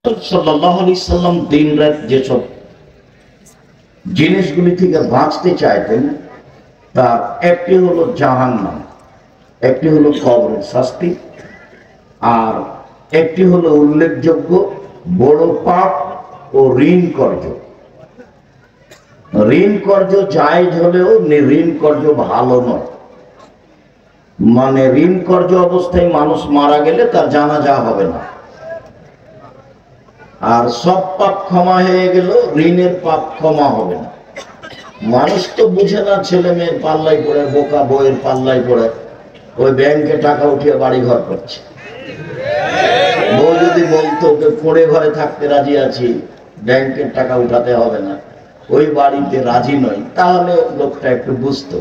সাল্লাল্লাহু আলাইহি সাল্লাম দিন রাত যেসব জিনিসগুলি থেকে বাঁচতে চাইতেন তার একটি হলো জাহান্নাম, একটি হলো কবরের শাস্তি, আর একটি হলো উল্লেখযোগ্য বড় পাপ ও ঋণ কর্য। ঋণ কর্য জায়েজ হলেও ঋণ কর্য ভালো নয়। মানে ঋণ কর্য অবস্থায় মানুষ মারা গেলে তার জানাজা হবে না, আর সব পাপ ক্ষমা হয়ে গেল, ঋণের পাপ ক্ষমা হবে না। মানুষ তো বুঝে না, ছেলে মেয়ের পাল্লাই পড়ে, বোকা বইয়ের পাল্লাই পড়ে ওই ব্যাংকে টাকা উঠিয়ে বাড়ি ঘর করছে। বউ যদি বলতো ওকে পড়ে ঘরে থাকতে রাজি আছি, ব্যাংকের টাকা উঠাতে হবে না, ওই বাড়িতে রাজি নয়, তাহলে লোকটা একটু বুঝতো।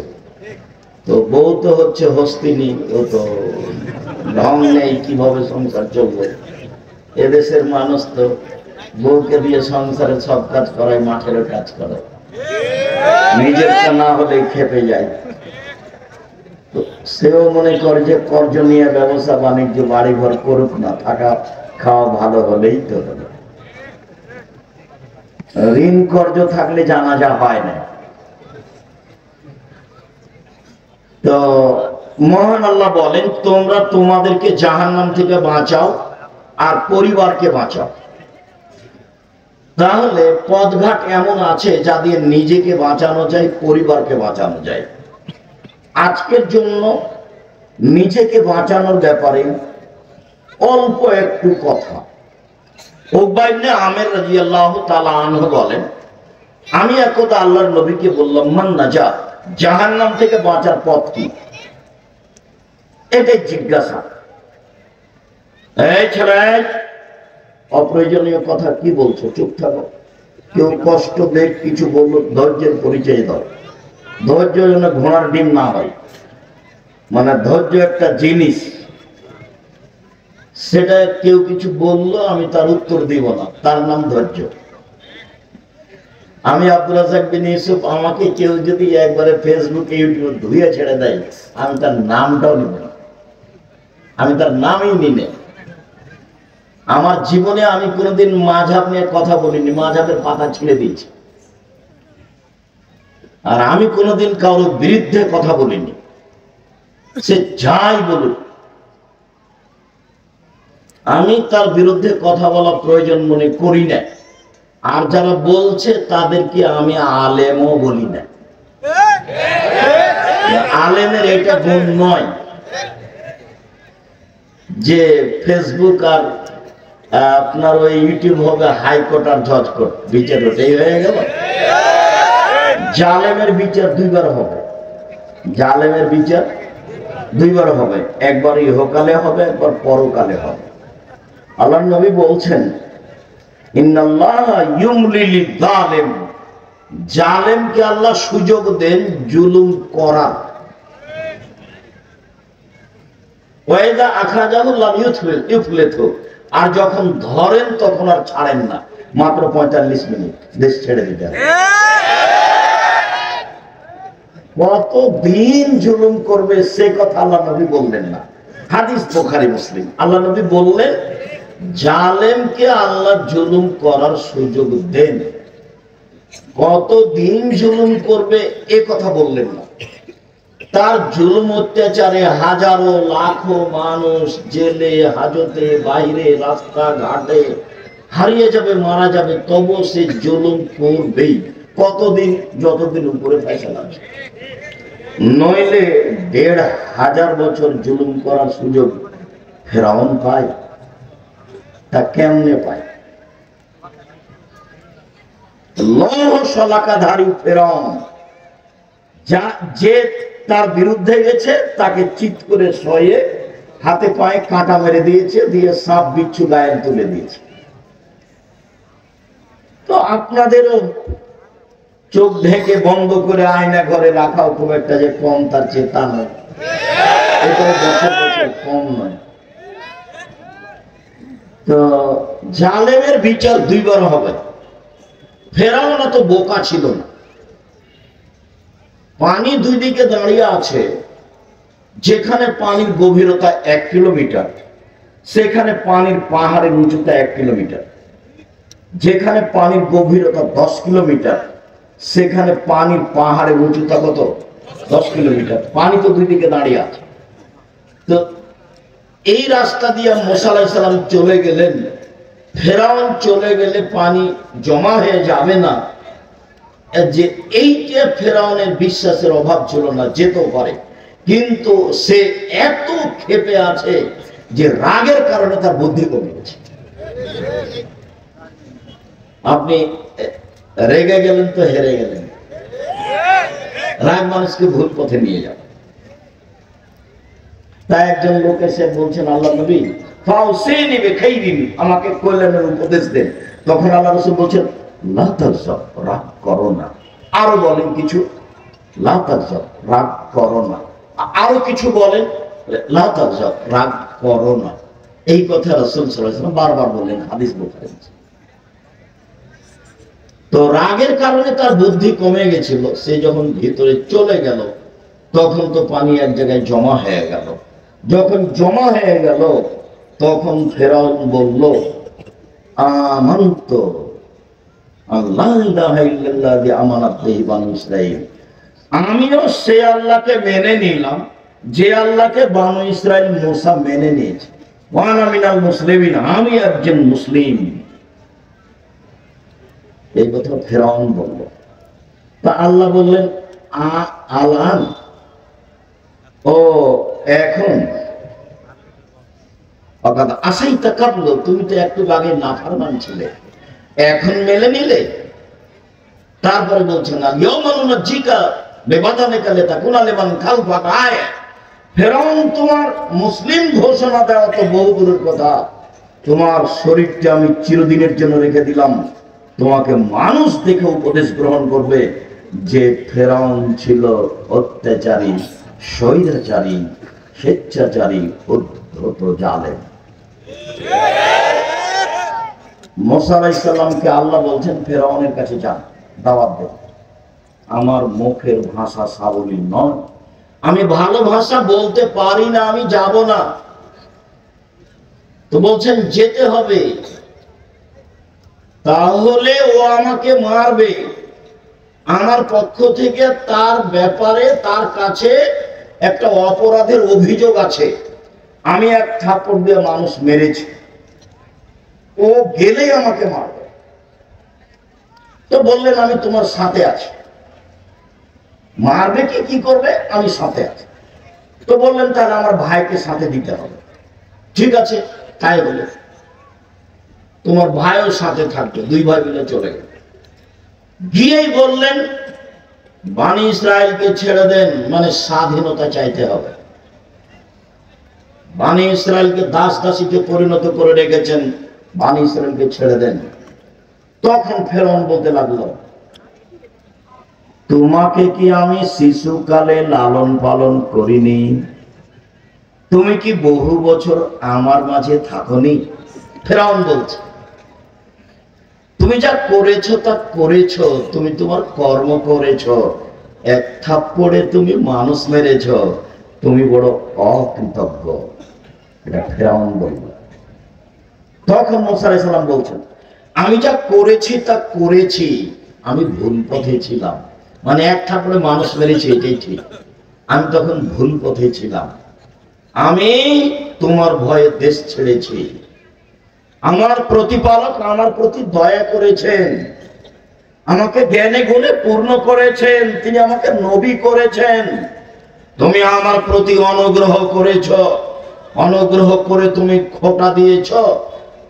তো বউ তো হচ্ছে হস্তিনী, ও তো ঢং নেই কিভাবে সংসার চলবে। এদেশের মানুষ তো বউকে দিয়ে সংসারে সব কাজ করায়, মাঠেরও কাজ করে, নিজেরটা না হলে খেপে যায়। তো সেও মনে করে যে কর্জ নিয়ে ব্যবসা বাণিজ্য বাড়ি ঘর করুক না, থাকা খাওয়া ভালো হলেই তো হলো। ঋণ কর্জ থাকলে জানাজা হয় না। তো মহান আল্লাহ বলেন, তোমরা তোমাদেরকে জাহান্নাম থেকে বাঁচাও আর পরিবারকে বাঁচাও। তাহলে পথঘাট এমন আছে যা দিয়ে নিজেকে বাঁচানো যায়, পরিবারকে বাঁচানো যায়। আজকের জন্য নিজেকে বাঁচানোর ব্যাপারে অল্প একটু কথা। উকবা ইবনে আমের রাদিয়াল্লাহু তাআলা আনহু বলেন, আমি একদা আল্লাহর নবীকে বললাম, মান নাজাত, জাহান্নাম থেকে বাঁচার পথ কি? এটাই জিজ্ঞাসা। এই ছেলে, অপ্রয়োজনীয় কথা কি বলছো, চুপ থাকো। কেউ কষ্ট দেখ, কিছু বললো, ধৈর্যের পরিচয় দাও। ধৈর্য যেন ঘোড়ার ডিম না হয়। মানে ধৈর্য একটা জিনিস, সেটা কেউ কিছু বললো আমি তার উত্তর দিব না, তার নাম ধৈর্য। আমি আব্দুর রাজ্জাক বিন ইউসুফ, আমাকে কেউ যদি একবারে ফেসবুকে ইউটিউবে ধুয়ে ছেড়ে দেয়, আমি তার নামটাও নিব না, আমি তার নামই নিই না। আমার জীবনে আমি কোনোদিন মাযহাব নিয়ে কথা বলিনি, মাযহাবের পাতা ছিঁড়ে দিয়েছি। আর আমি কোনোদিন কারোর বিরুদ্ধে কথা বলিনি, সে যাই বলুক। আমি তার বিরুদ্ধে কথা বলা প্রয়োজন মনে করি না। আর যারা বলছে তাদেরকে আমি আলেমও বলি না। আলেমের এটা গুণ নয় যে ফেসবুক আর আপনার ওই ইউটিউব হবে হাইকোর্ট আর জজ কোর্ট, বিচার ওটাই হয়ে গেল। জালেমের বিচার দুইবার হবে, জালেমের বিচার দুইবার হবে, একবার ইহকালে হবে, একবার পরকালে হবে। আল্লাহর নবী বলছেন, ইন্নাল্লাহা ইউমলি লিয-যালিম, জালেমকে আল্লাহ সুযোগ দেন জুলুম করার। ওয়া ইযা আখরাজাহু লাম ইউফলিতহু, আর যখন ধরেন তখন আর ছাড়েন না। মাত্র 45 মিনিট দেশ ছেড়ে দিতে হবে। কতদিন জুলুম করবে সে কথা আল্লাহ নবী বললেন না। হাদিস বুখারী মুসলিম। আল্লাহ নবী বললেন, জালেমকে আল্লাহ জুলুম করার সুযোগ দেন। কতদিন জুলুম করবে এ কথা বললেন না। তার জুলুম অত্যাচারে হাজারো লাখো মানুষ জেলে, হাজতে, বাইরে, রাস্তা ঘাটে হারিয়ে যাবে, মারা যাবে, তবু সে জুলুম করবেই। কতদিন? যতদিন উপরে ফয়সালা আছে। নইলে ১৫০০ বছর জুলুম করার সুযোগ ফেরাউন পায়? তা কেমনে পায়? লৌহ শলাকাধারী ফেরাউন, যে তার বিরুদ্ধে গেছে তাকে চিৎ করে শয়ে হাতে পায়ে কাঁটা মেরে দিয়েছে, দিয়ে সাপ বিচ্ছু গায়ে তুলে দিয়েছে। তো আপনাদেরও চোখ ঢেকে বন্ধ করে আয়না ঘরে রাখাও খুব একটা যে কম তার চেতা নয়, এটা বছর বছর কম নয়। তো জালেমের বিচার দুইবার হবে। ফেরাউন তো বোকা ছিল না। পানি দুই দিকে দাঁড়িয়ে আছে, যেখানে পানির গভীরতা 1 কিলোমিটার, সেখানে পানির পাহাড়ের উঁচুতা 1 কিলোমিটার। যেখানে পানির গভীরতা 10 কিলোমিটার, সেখানে পানির পাহাড়ের উঁচুতা কত? 10 কিলোমিটার। পানি তো দুই দিকে দাঁড়িয়ে আছে। তো এই রাস্তা দিয়ে মুসা আলাইহিস সালাম চলে গেলেন। ফেরাউন চলে গেলে পানি জমা হয়ে যাবে না, যে এইটা ফেরাউনের বিশ্বাসের অভাব ছিল না, যেতেও পারে, কিন্তু সে এত ক্ষেপে আছে যে রাগের কারণে তার বুদ্ধি কমে গেছে। আপনি রেগে গেলেন তো হেরে গেলেন। রাগ মানুষকে ভুল পথে নিয়ে যাবে। তাই একজন লোক এসে বলছেন, আল্লাহ নবী ফাউসিনি বিখাইরিন, আমাকে কল্যাণের উপদেশ দেন। তখন আল্লাহ রাসূল বলছেন, লা তাগজাব, রাগ করো না। আরো বলেন কিছু, লা তাগজাব, রাগ করো না। আরো কিছু বলেন, লা তাগজাব, রাগ করো না। এই কথা রাসূল সাল্লাল্লাহু আলাইহি ওয়াসাল্লাম বারবার বললেন, হাদিস বুখারী। তো রাগের কারণে তার বুদ্ধি কমে গেছিল। সে যখন ভিতরে চলে গেল, তখন তো পানি এক জায়গায় জমা হয়ে গেল। যখন জমা হয়ে গেল, তখন ফেরাউন বলল, আমানতু আল্লা ইলাহা ইল্লাল্লাযী আমানাত বিহি বানু ইসরাঈল, আমিও সে আল্লাহকে মেনে নিলাম যে আল্লাহকে বানু ইসরাঈল মুসা মেনে নিয়েছে। ওয়া আনা মিনাল মুসলিমিন, আমি একজন মুসলিম। এই কথা ফেরাউন বলল। তা আল্লাহ বললেন, আলান, ও এখন আসাই তা কাটলো, তুমি তো একটু আগে নাফরমান ছিলে, এখন মেনে নিলে। তারপরে বলছেন না, ইয়মানুনা জিকা বেবাদানে কালে তা কুনালেমান খালফাক আয়। ফেরাউন, তোমার মুসলিম ঘোষণা দেওয়া তো বহু দূরের কথা, তোমার শরীরটা আমি চিরদিনের জন্য রেখে দিলাম। তোমাকে মানুষ দেখে উপদেশ গ্রহণ করবে যে ফেরাউন ছিল অত্যাচারী, স্বৈরাচারী, স্বেচ্ছাচারী, উদ্ধত, জালেম। মুসা আলাইহিস সালামকে আল্লাহ বলছেন, ফেরাউনের কাছে যান, দাওয়াত দেন। আমার মুখের ভাষা সাবলীল নয়, আমি ভালো ভাষা বলতে পারি না, আমি যাব না। তো বলছেন যেতে হবে, তাহলে ও আমাকে মারবে। আমার পক্ষ থেকে তার ব্যাপারে তার কাছে একটা অপরাধের অভিযোগ আছে, আমি এক থাপ্পড় দিয়ে মানুষ মেরেছি, ও গেলেই আমাকে মারবে। তো বললেন, আমি তোমার সাথে আছি। মারবে কি করবে, আমি সাথে আছি। তো বললেন, তাহলে আমার ভাইকে সাথে দিতে হবে। ঠিক আছে, তাই বলে তোমার ভাইও সাথে থাকবে। দুই ভাই মিলে চলে গেল। গিয়েই বললেন, বানি ইসরায়েলকে ছেড়ে দেন, মানে স্বাধীনতা চাইতে হবে। বানি ইসরায়েলকে দাস দাসীতে পরিণত করে রেখেছেন, বানি ইসরায়েলকে ছেড়ে দেন। তখন ফেরাউন বলতে লাগলো, তোমাকে কি আমি শিশুকালে লালন পালন করিনি? তুমি কি বহু বছর আমার মাঝে থাকনি? ফেরাউন বলছে, তুমি যা করেছো তা করেছো, তুমি তোমার কর্ম করেছো, এক থাপ্পড়ে তুমি মানুষ মেরেছো, তুমি বড় অকৃতজ্ঞ। এটা ফেরাউন বলল। তখন মুসা আলাইহিস সালাম বলছেন, আমি যা করেছি তা করেছি, আমি ভুল পথে ছিলাম। মানে এক থাপ্পড়ে মানুষ মেরেছি, এটাই ঠিক, আমি তখন ভুল পথে ছিলাম। আমি তোমার ভয়ে দেশ ছেড়েছি। আমার প্রতিপালক আমার প্রতি দয়া করেছেন, আমাকে জ্ঞানে গুণে পূর্ণ করেছেন, তিনি আমাকে নবী করেছেন। তুমি আমার প্রতি অনুগ্রহ করেছ, অনুগ্রহ করে তুমি খোঁটা দিয়েছ,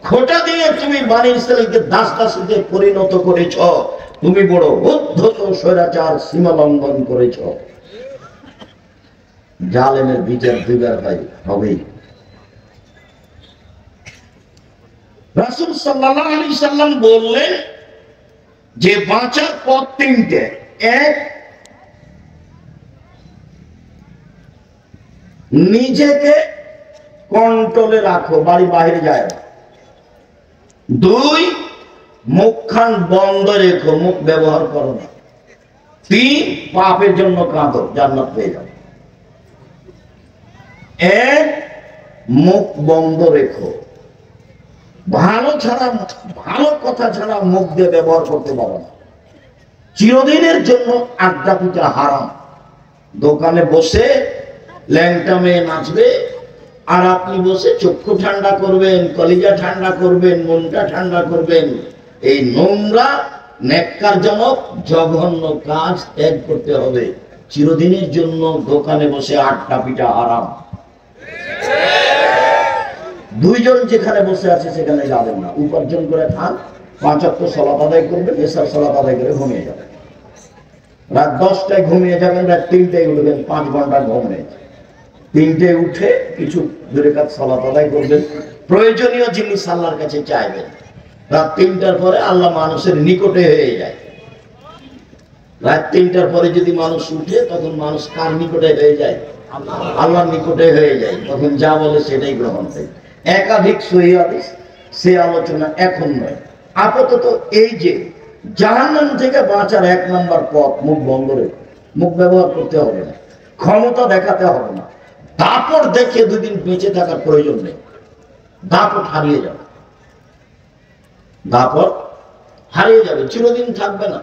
খোঁটা দিয়ে তুমি বানি ইসরায়েলকে দাস দাসীতে পরিণত করেছ। তুমি বড় উদ্ধত, স্বৈরাচার, সীমা লঙ্ঘন করেছ। জালেমের বিচার দুইবার ভাই হবেই। রাসূল সাল্লাল্লাহু আলাইহি সাল্লাম বললেন যে বাঁচার পথ তিনটে। এক, নিজেকে কন্ট্রোলে রাখো, বাড়ি বাইরে যায় না। দুই, মুখখান বন্ধ রেখো, মুখ ব্যবহার করো না। তিন, পাপের জন্য কাঁদো, জান্নাত পেয়ে যাবে। এক, মুখ বন্ধ রেখো, ভালো ছাড়া, ভালো কথা ছাড়া মুখ দিয়ে ব্যবহার করতে পারো না। চিরদিনের জন্য আড্ডা পিটা হারাম। দোকানে বসে ল্যাংটা মেয়ে নাচবে আর আপনি বসে চক্ষু ঠান্ডা করবেন, কলিজা ঠান্ডা করবেন, মনটা ঠান্ডা করবেন। এই নোংরা ন্যাক্কারজনক জঘন্য কাজ ত্যাগ করতে হবে। চিরদিনের জন্য দোকানে বসে আড্ডা পিটা হারাম। দুইজন যেখানে বসে আছে সেখানে যাবেন না। উপার্জন করে খান, 5 ওয়াক্ত সালাত আদায় করবেন, এশার সালাত আদায় করে ঘুমিয়ে যাবেন। রাত 10টায় ঘুমিয়ে যাবেন, রাত 3টায় উঠবেন, 5 ঘন্টা ঘুম নেই। 3টায় উঠে কিছু 2 রাকাত সালাত আদায় করবেন, প্রয়োজনীয় জিনিস আল্লাহর কাছে চাইবেন। রাত 3টার পরে আল্লাহ মানুষের নিকটে হয়ে যায়। রাত 3টার পরে যদি মানুষ উঠে তখন মানুষ কার নিকটে হয়ে যায়? আল্লাহর নিকটে হয়ে যায়। তখন যা বলে সেটাই গ্রহণ করে। একাধিক সহিহ হাদিস, সে আলোচনা এখন নয়। আপাতত এই যে জাহান্নাম থেকে বাঁচার 1 নম্বর পথ, মুখ বন্ধ রেখে, মুখ ব্যবহার করতে হবে না, ক্ষমতা দেখাতে হবে না, দাপট দেখে 2 দিন বেঁচে থাকার প্রয়োজন নেই। দাপট হারিয়ে যাবে, দাপট হারিয়ে যাবে, চিরদিন থাকবে না।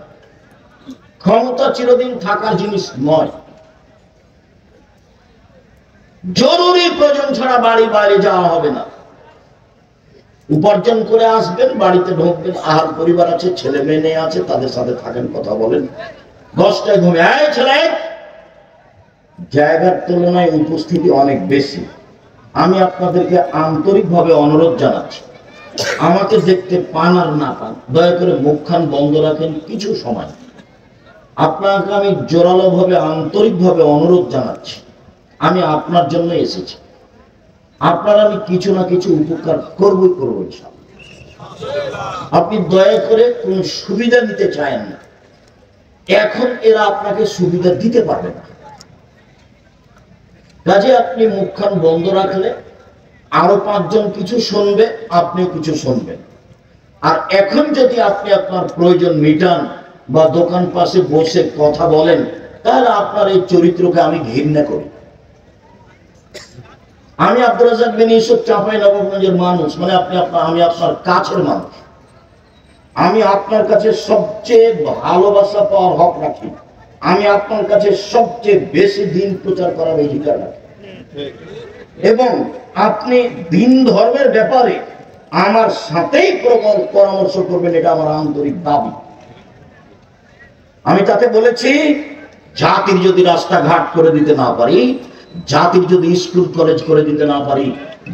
ক্ষমতা চিরদিন থাকার জিনিস নয়। জরুরি প্রয়োজন ছাড়া বাড়ি বাইরে যাওয়া হবে না। উপার্জন করে আসবেন, বাড়িতে ঢুকবেন, আহার পরিবার আছে, ছেলে মেয়ে আছে, তাদের সাথে থাকেন, কথা বলেন। 10টায় ঘুমে, এই ছেলে, জায়গার তুলনায় উপস্থিতি অনেক বেশি। আমি আপনাদেরকে আন্তরিকভাবে অনুরোধ জানাচ্ছি, আমাকে দেখতে পান আর না পান, দয়া করে মুখখান বন্ধ রাখেন কিছু সময়। আপনাকে আমি জোরালো ভাবে আন্তরিকভাবে অনুরোধ জানাচ্ছি, আমি আপনার জন্য এসেছি। আপনার আমি কিছু না কিছু উপকার করবই করব ইনশাআল্লাহ। আপনি দয়া করে কোন সুবিধা নিতে চান না, এখন এরা আপনাকে সুবিধা দিতে পারবে না। কাজে আপনি মুখখান বন্ধ রাখলে আরো 5 জন কিছু শুনবে, আপনিও কিছু শুনবেন। আর এখন যদি আপনি আপনার প্রয়োজন মিটান বা দোকান পাশে বসে কথা বলেন, তাহলে আপনার এই চরিত্রকে আমি ঘৃণা করি। আমি আব্দুর রাজ্জাক বিন ইউসুফ, চাঁপাইনবাবগঞ্জের মানুষ, মানে আমি আপনার কাছের মানুষ। আমি আপনার কাছে সবচেয়ে ভালোবাসা পাওয়ার হক রাখি। আমি আপনার কাছে সবচেয়ে বেশি দিন প্রচার করার অধিকার রাখি। এবং আপনি দিন ধর্মের ব্যাপারে আমার সাথেই পরামর্শ করবেন, এটা আমার আন্তরিক দাবি। আমি তাতে বলেছি, জাতির যদি রাস্তাঘাট করে দিতে না পারি, জাতির যদি স্কুল কলেজ করে দিতে না পারি,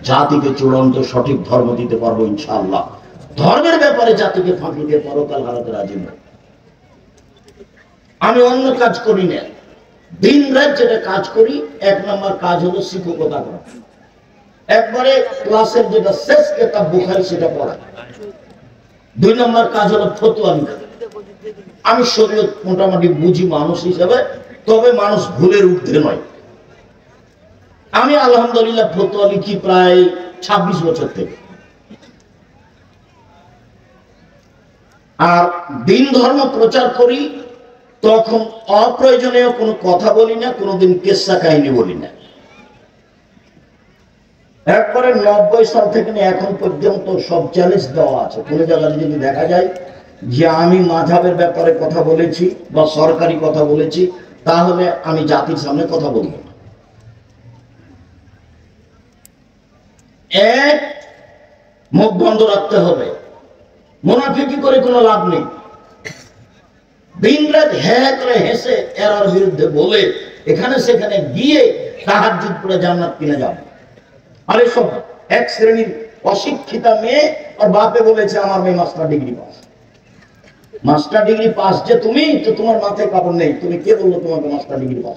জাতিকে চূড়ান্ত সঠিক ধর্ম দিতে পারবো ইনশাআল্লাহ। ধর্মের ব্যাপারে জাতিকে ফাঁকি দিয়ে পরকাল হারাতে রাজি নই। আমি অন্য কাজ করি না, দিন রাত যেটা কাজ করি, 1 নম্বর কাজ হলো শিক্ষকতা করা। একবারে ক্লাসের যেটা শেষ কিতাব বুখারী সেটা পড়া। 2 নম্বর কাজ হলো ফতোয়া দেওয়া। আমি শরীয়ত মোটামুটি বুঝি মানুষ হিসেবে, তবে মানুষ ভুলের ঊর্ধ্বে নয়। আমি আলহামদুলিল্লাহ ফতোয়া লিখি প্রায় 26 বছর থেকে। আর দিন ধর্ম প্রচার করি, তখন অপ্রয়োজনীয় কোনো কথা বলি না, কোনোদিন কেসা কাহিনী বলি না। একবারে 90 সাল থেকে এখন পর্যন্ত সব চ্যালেঞ্জ দেওয়া আছে। কোনো জায়গায় যদি দেখা যায় যে আমি মাযহাবের ব্যাপারে কথা বলেছি বা সরকারি কথা বলেছি, তাহলে আমি জাতির সামনে কথা বলবো না। এক, মুখ বন্ধ রাখতে হবে, মুনাফিকি করে কোনো লাভ নেই। দিন রাত হ্যাঁ করে হেসে এরার বিরুদ্ধে বলে এখানে সেখানে গিয়ে তাহাজ্জুদ পড়ে জান্নাত কিনে যাবে। আর এসব 1 শ্রেণীর অশিক্ষিতা মেয়ে, আর বাপে বলেছে আমার মেয়ে master degree pass. Master degree pass যে তুমি, তো তোমার মাথায় কাপড় নেই। তুমি কে বললো তোমাকে মাস্টার ডিগ্রি পাস?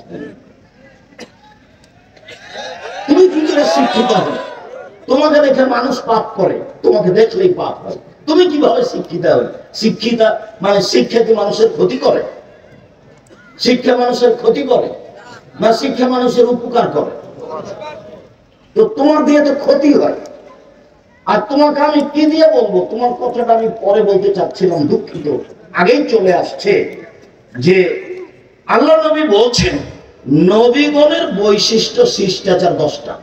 তুমি কি করে শিক্ষিত হবে? তোমাকে দেখে মানুষ পাপ করে, তোমাকে দেখলেই পাপ হয়। তুমি কিভাবে শিক্ষিতা হবে? শিক্ষিতা মানে শিক্ষা কি মানুষের ক্ষতি করে? শিক্ষা মানুষের ক্ষতি করে না শিক্ষা মানুষের উপকার করে? তো তোমার দিয়ে তো ক্ষতি হয়। আর তোমাকে আমি কি দিয়ে বলবো? তোমার কথাটা আমি পরে বলতে চাচ্ছিলাম, দুঃখিত, আগেই চলে আসছে। যে আল্লাহ নবী বলছেন নবীগণের বৈশিষ্ট্য শিষ্টাচার 10টা।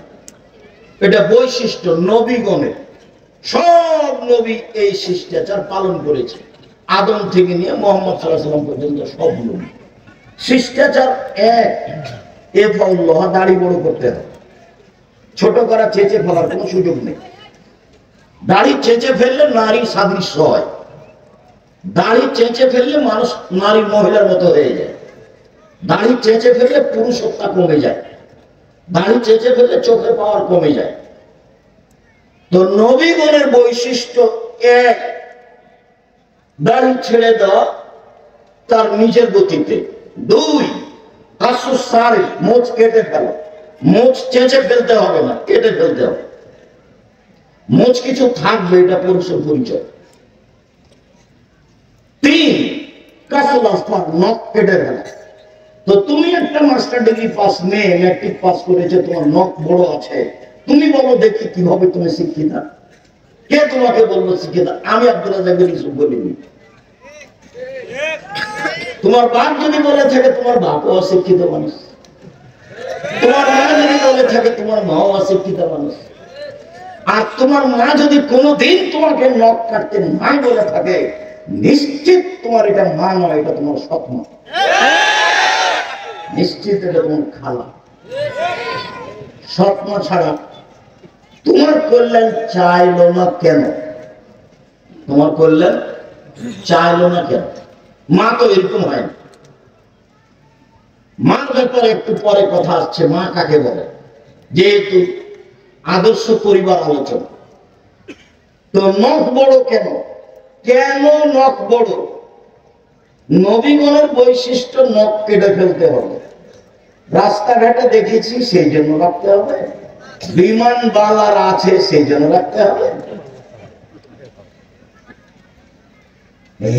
এটা বৈশিষ্ট্য নবীগণের, সব নবী এই শিষ্টাচার পালন করেছে, আদম থেকে নিয়ে মুহাম্মদ সাল্লাল্লাহু আলাইহি ওয়াসাল্লাম পর্যন্ত সব নবী। শিষ্টাচার এক, এফাউল্লাহ, দাড়ি বড় করতে হবে, ছোট করা চেঁচে ফেলার কোনো সুযোগ নেই। দাড়ি চেঁচে ফেললে নারী সাদৃশ্য হয়, দাড়ি চেঁচে ফেললে মানুষ নারী মহিলার মতো হয়ে যায়, দাড়ি চেঁচে ফেললে পুরুষত্বা কমে যায়, দাড়ি চেঁচে ফেললে চোখের পাওয়ার কমে যায়। তো নবীগণের বৈশিষ্ট্য এক, দাড়ি ছেড়ে দেওয়া তার নিজের গতিতে। দুই, কাসুসারি, মোচ কেটে ফেলা, মোচ চেঁচে ফেলতে হবে না, কেটে ফেলতে হবে। মোচ কিছু থাকবে, এটা পুরুষের পরিচয়। তিন, কাসুলাস্তার, নখ কেটে ফেলা। তো তুমি একটা মাস্টার ডিগ্রি পাস মেয়ে, ম্যাট্রিক পাস করেছে, তোমার নখ বড় আছে, তুমি বলো দেখি কিভাবে তুমি শিক্ষিতা? কে তোমাকে বললো শিক্ষিতা? আমি আব্দুল রাজ্জাক ইউসুফ বলিনি। তোমার বাপ যদি বলে থাকে, তোমার বাপও অশিক্ষিত মানুষ। তোমার মা যদি বলে থাকে, তোমার মাও অশিক্ষিত মানুষ। আর তোমার মা যদি কোনোদিন তোমাকে নখ কাটতে না বলে থাকে, নিশ্চিত তোমার এটা মা নয়, এটা তোমার স্বপ্ন, নিশ্চিত এটা তোমার খালা। স্বপ্ন ছাড়া তোমার কল্যাণ চাইলো না কেন? তোমার কল্যাণ চাইলো না কেন? মা তো এরকম হয় না। মার ব্যাপারে একটু পরে কথা আসছে, মা কাকে বলে, যেহেতু আদর্শ পরিবার আলোচনা। তো নখ বড় কেন? কেন নখ বড়? নবীগণের বৈশিষ্ট্য নখ কেটে ফেলতে হবে। রাস্তাঘাটে দেখেছি সেই জন্য রাখতে হবে, বিমান বালার আছে সেই জন্য রাখতে হবে।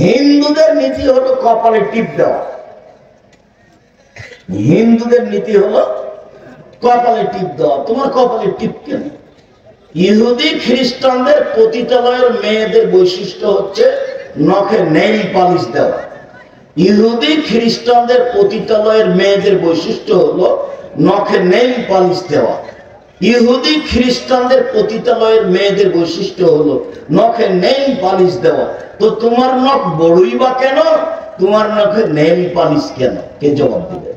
হিন্দুদের নীতি হলো কপালে টিপ দেওয়া, হিন্দুদের নীতি হলো কপালে টিপ দেওয়া। তোমার কপালে টিপ কেন? ইহুদি খ্রিস্টানদের পতিতালয়ের মেয়েদের বৈশিষ্ট্য হচ্ছে নখে নেইল পালিশ দেওয়া। ইহুদি খ্রিস্টানদের পতিতালয়ের মেয়েদের বৈশিষ্ট্য হলো নখে নেইল পালিশ দেওয়া। ইহুদি খ্রিস্টানদের পতিতালয়ের মেয়েদের বৈশিষ্ট্য হলো নখে নেইল পালিশ দেওয়া। তো তোমার নখ বড়ই বা কেন? তোমার নখে নেইল পালিশ কেন? কে জবাব দিবে?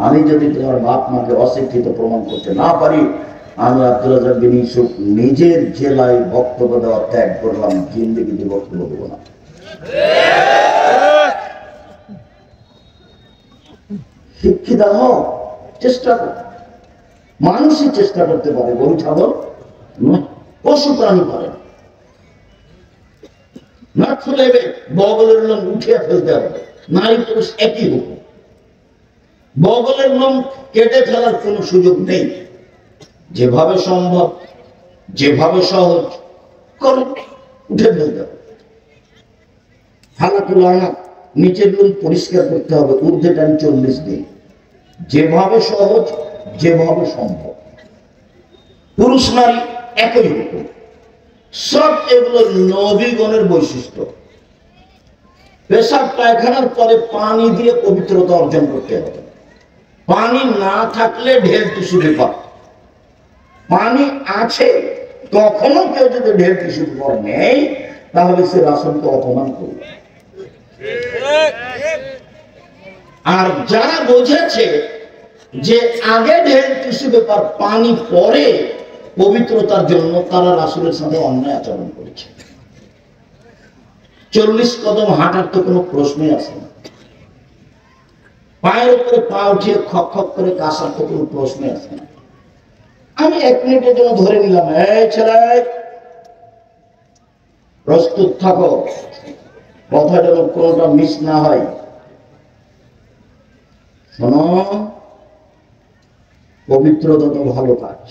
আমি যদি তোমার বাপ মাকে অশিক্ষিত প্রমাণ করতে না পারি, আমি আব্দুল রাজ্জাক বিন ইউসুফ নিজের জেলায় বক্তব্য দেওয়া ত্যাগ করলাম, জিন্দেগিতে বক্তব্য দেবো না। শিক্ষিত হও, চেষ্টা কর। মানুষই চেষ্টা করতে পারে, গরু ছাগল নয়, পশু প্রাণী পারে না। নাক ফুলেবে, বগলের লোম উঠিয়ে ফেলতে হবে, নারী পুরুষ একই হুকুম। বগলের লোম কেটে ফেলার কোন সুযোগ নেই। যেভাবে সম্ভব, যেভাবে সহজ করে উঠে ফেলতে হবে। হালাকুল আনাক, নিচের লোম পরিষ্কার করতে হবে, ঊর্ধ্বে টান 40 দিন। যেভাবে সহজ, যেভাবে সম্ভব। পুরুষ নারী একই হুকুম। সব এগুলো নবীগণের বৈশিষ্ট্য। পেশাব পায়খানার পরে পানি দিয়ে পবিত্রতা অর্জন করতে হবে। পানি না থাকলে ঢের টিস্যু পেপার, পানি আছে তখনও কেউ যদি ঢের টিস্যু পেপার নেই, তাহলে সে রাসূলকে অপমান করবে। আর যারা বুঝেছে যে আগে ঢের টিস্যু পেপার, পানি পরে পবিত্রতার জন্য, তারা রাসূলের সাথে অন্যায় আচরণ করেছে। 40 কদম হাঁটার তো কোনো প্রশ্নই আসে না। পায়ের উপরে পা উঠিয়ে খক খক করে কাশার তো কোনো প্রশ্নই আসে না। আমি 1 মিনিটের জন্য ধরে নিলাম, এই ছেলে প্রস্তুত থাকো, কথা যেন কোনোটা মিস না হয়। শোনো, পবিত্রতা তো ভালো কাজ।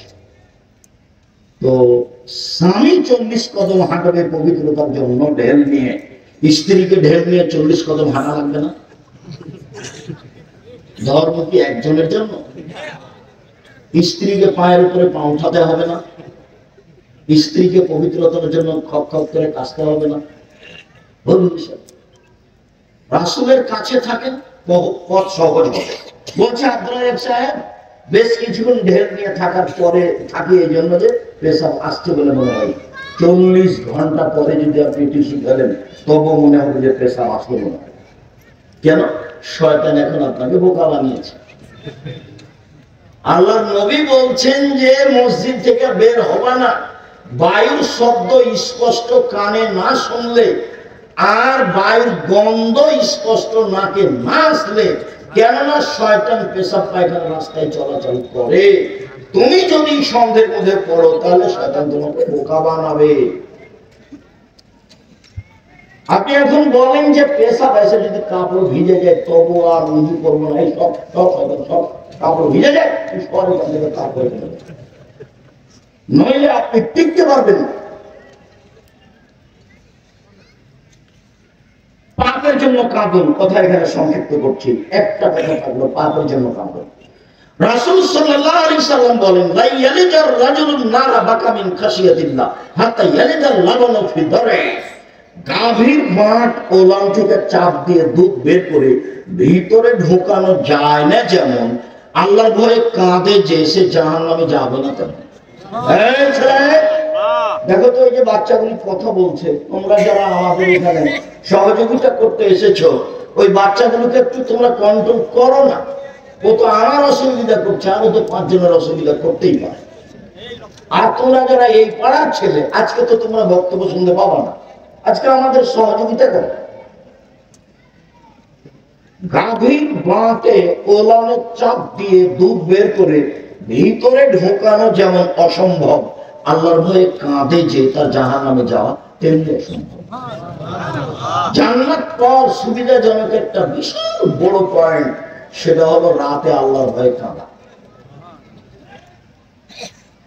তো স্বামী 40 কদম হাঁটবে পবিত্রতার জন্য, ঢেল নিয়ে, স্ত্রীকে ঢেল নিয়ে 40 কদম হাঁটা লাগবে না? ধর্ম কি একজনের জন্য? স্ত্রীকে পায়ের উপরে পা উঠাতে হবে না? স্ত্রীকে পবিত্রতার জন্য খপ খপ করে কাশতে হবে না? রাসূলের কাছে থাকেন, পথ সহজ হবে। বলছে আব্দুল রাজ্জাক সাহেব, বেশ কিছুক্ষণ ঢের নিয়ে থাকার পরে থাকি এই জন্য যে পেশাব আসছে বলে মনে হয়, 40 ঘন্টা পরে যদি আপনি টিস্যু ফেলেন তবু মনে হবে যে পেশাব আসলো না। কেন? শয়তান এখন আপনাকে বোকা বানিয়েছে। আল্লাহর নবী বলছেন যে মসজিদ থেকে বের হবে না বায়ুর শব্দ স্পষ্ট কানে না শুনলে আর বায়ুর গন্ধ স্পষ্ট নাকে না আসলে, কেননা শয়তান পেশাব পায়খানা রাস্তায় চলাচল করে। তুমি যদি সন্দেহের মধ্যে পড়ো তাহলে শয়তান তোমাকে বোকা বানাবে। আপনি এখন বলেন যে পেশাব এসে যদি কাপড় ভিজে যায় তবু আর উজু করবো না, এই সব সব সব কাপড় ভিজে যায় কাপড়, নইলে আপনি টিকতে পারবেন না। পাপের জন্য কাঁদুন, কথা এখানে সংক্ষিপ্ত করছি, একটা কথা থাকলো, পাপের জন্য কাঁদুন। রাসূল সাল্লাল্লাহু আলাইহি সাল্লাম বলেন, লা ইয়ালিজার রাজুলুন নারা বাকা মিন খাশিয়াতিল্লাহ হাত্তা ইয়ালিজাল লাবানু ফি দারই। গাভীর মাঠ ওলান থেকে চাপ দিয়ে দুধ বের করে ভিতরে ঢোকানো যায় না যেমন, আল্লাহর ভয়ে কাঁদে যে সে জাহান্নামে যাবে না তেমন। এই ছেলে দেখো তো, এই যে বাচ্চাগুলি কথা বলছে, তোমরা যারা আমাদের এখানে সহযোগিতা করতে এসেছো ওই বাচ্চাগুলোকে একটু তোমরা কন্ট্রোল করো না। ও তো আমার অসুবিধা করছে, আরো তো 5 জনের অসুবিধা করতেই পারে। আর তোমরা যারা এই পাড়ার ছেলে, আজকে তো তোমরা বক্তব্য শুনতে পাবো না, আজকে আমাদের সহযোগিতা করো। গাভীর বাঁটে ওলানের চাপ দিয়ে দুধ বের করে ভিতরে ঢোকানো যেমন অসম্ভব, আল্লাহর ভয়ে কাঁদে যে তার জাহান্নামে যাওয়া তেমনি অসম্ভব। জান্নাত পাওয়ার সুবিধাজনক একটা বিশাল বড় পয়েন্ট, সেটা হলো রাতে আল্লাহর ভয়ে কাঁদা।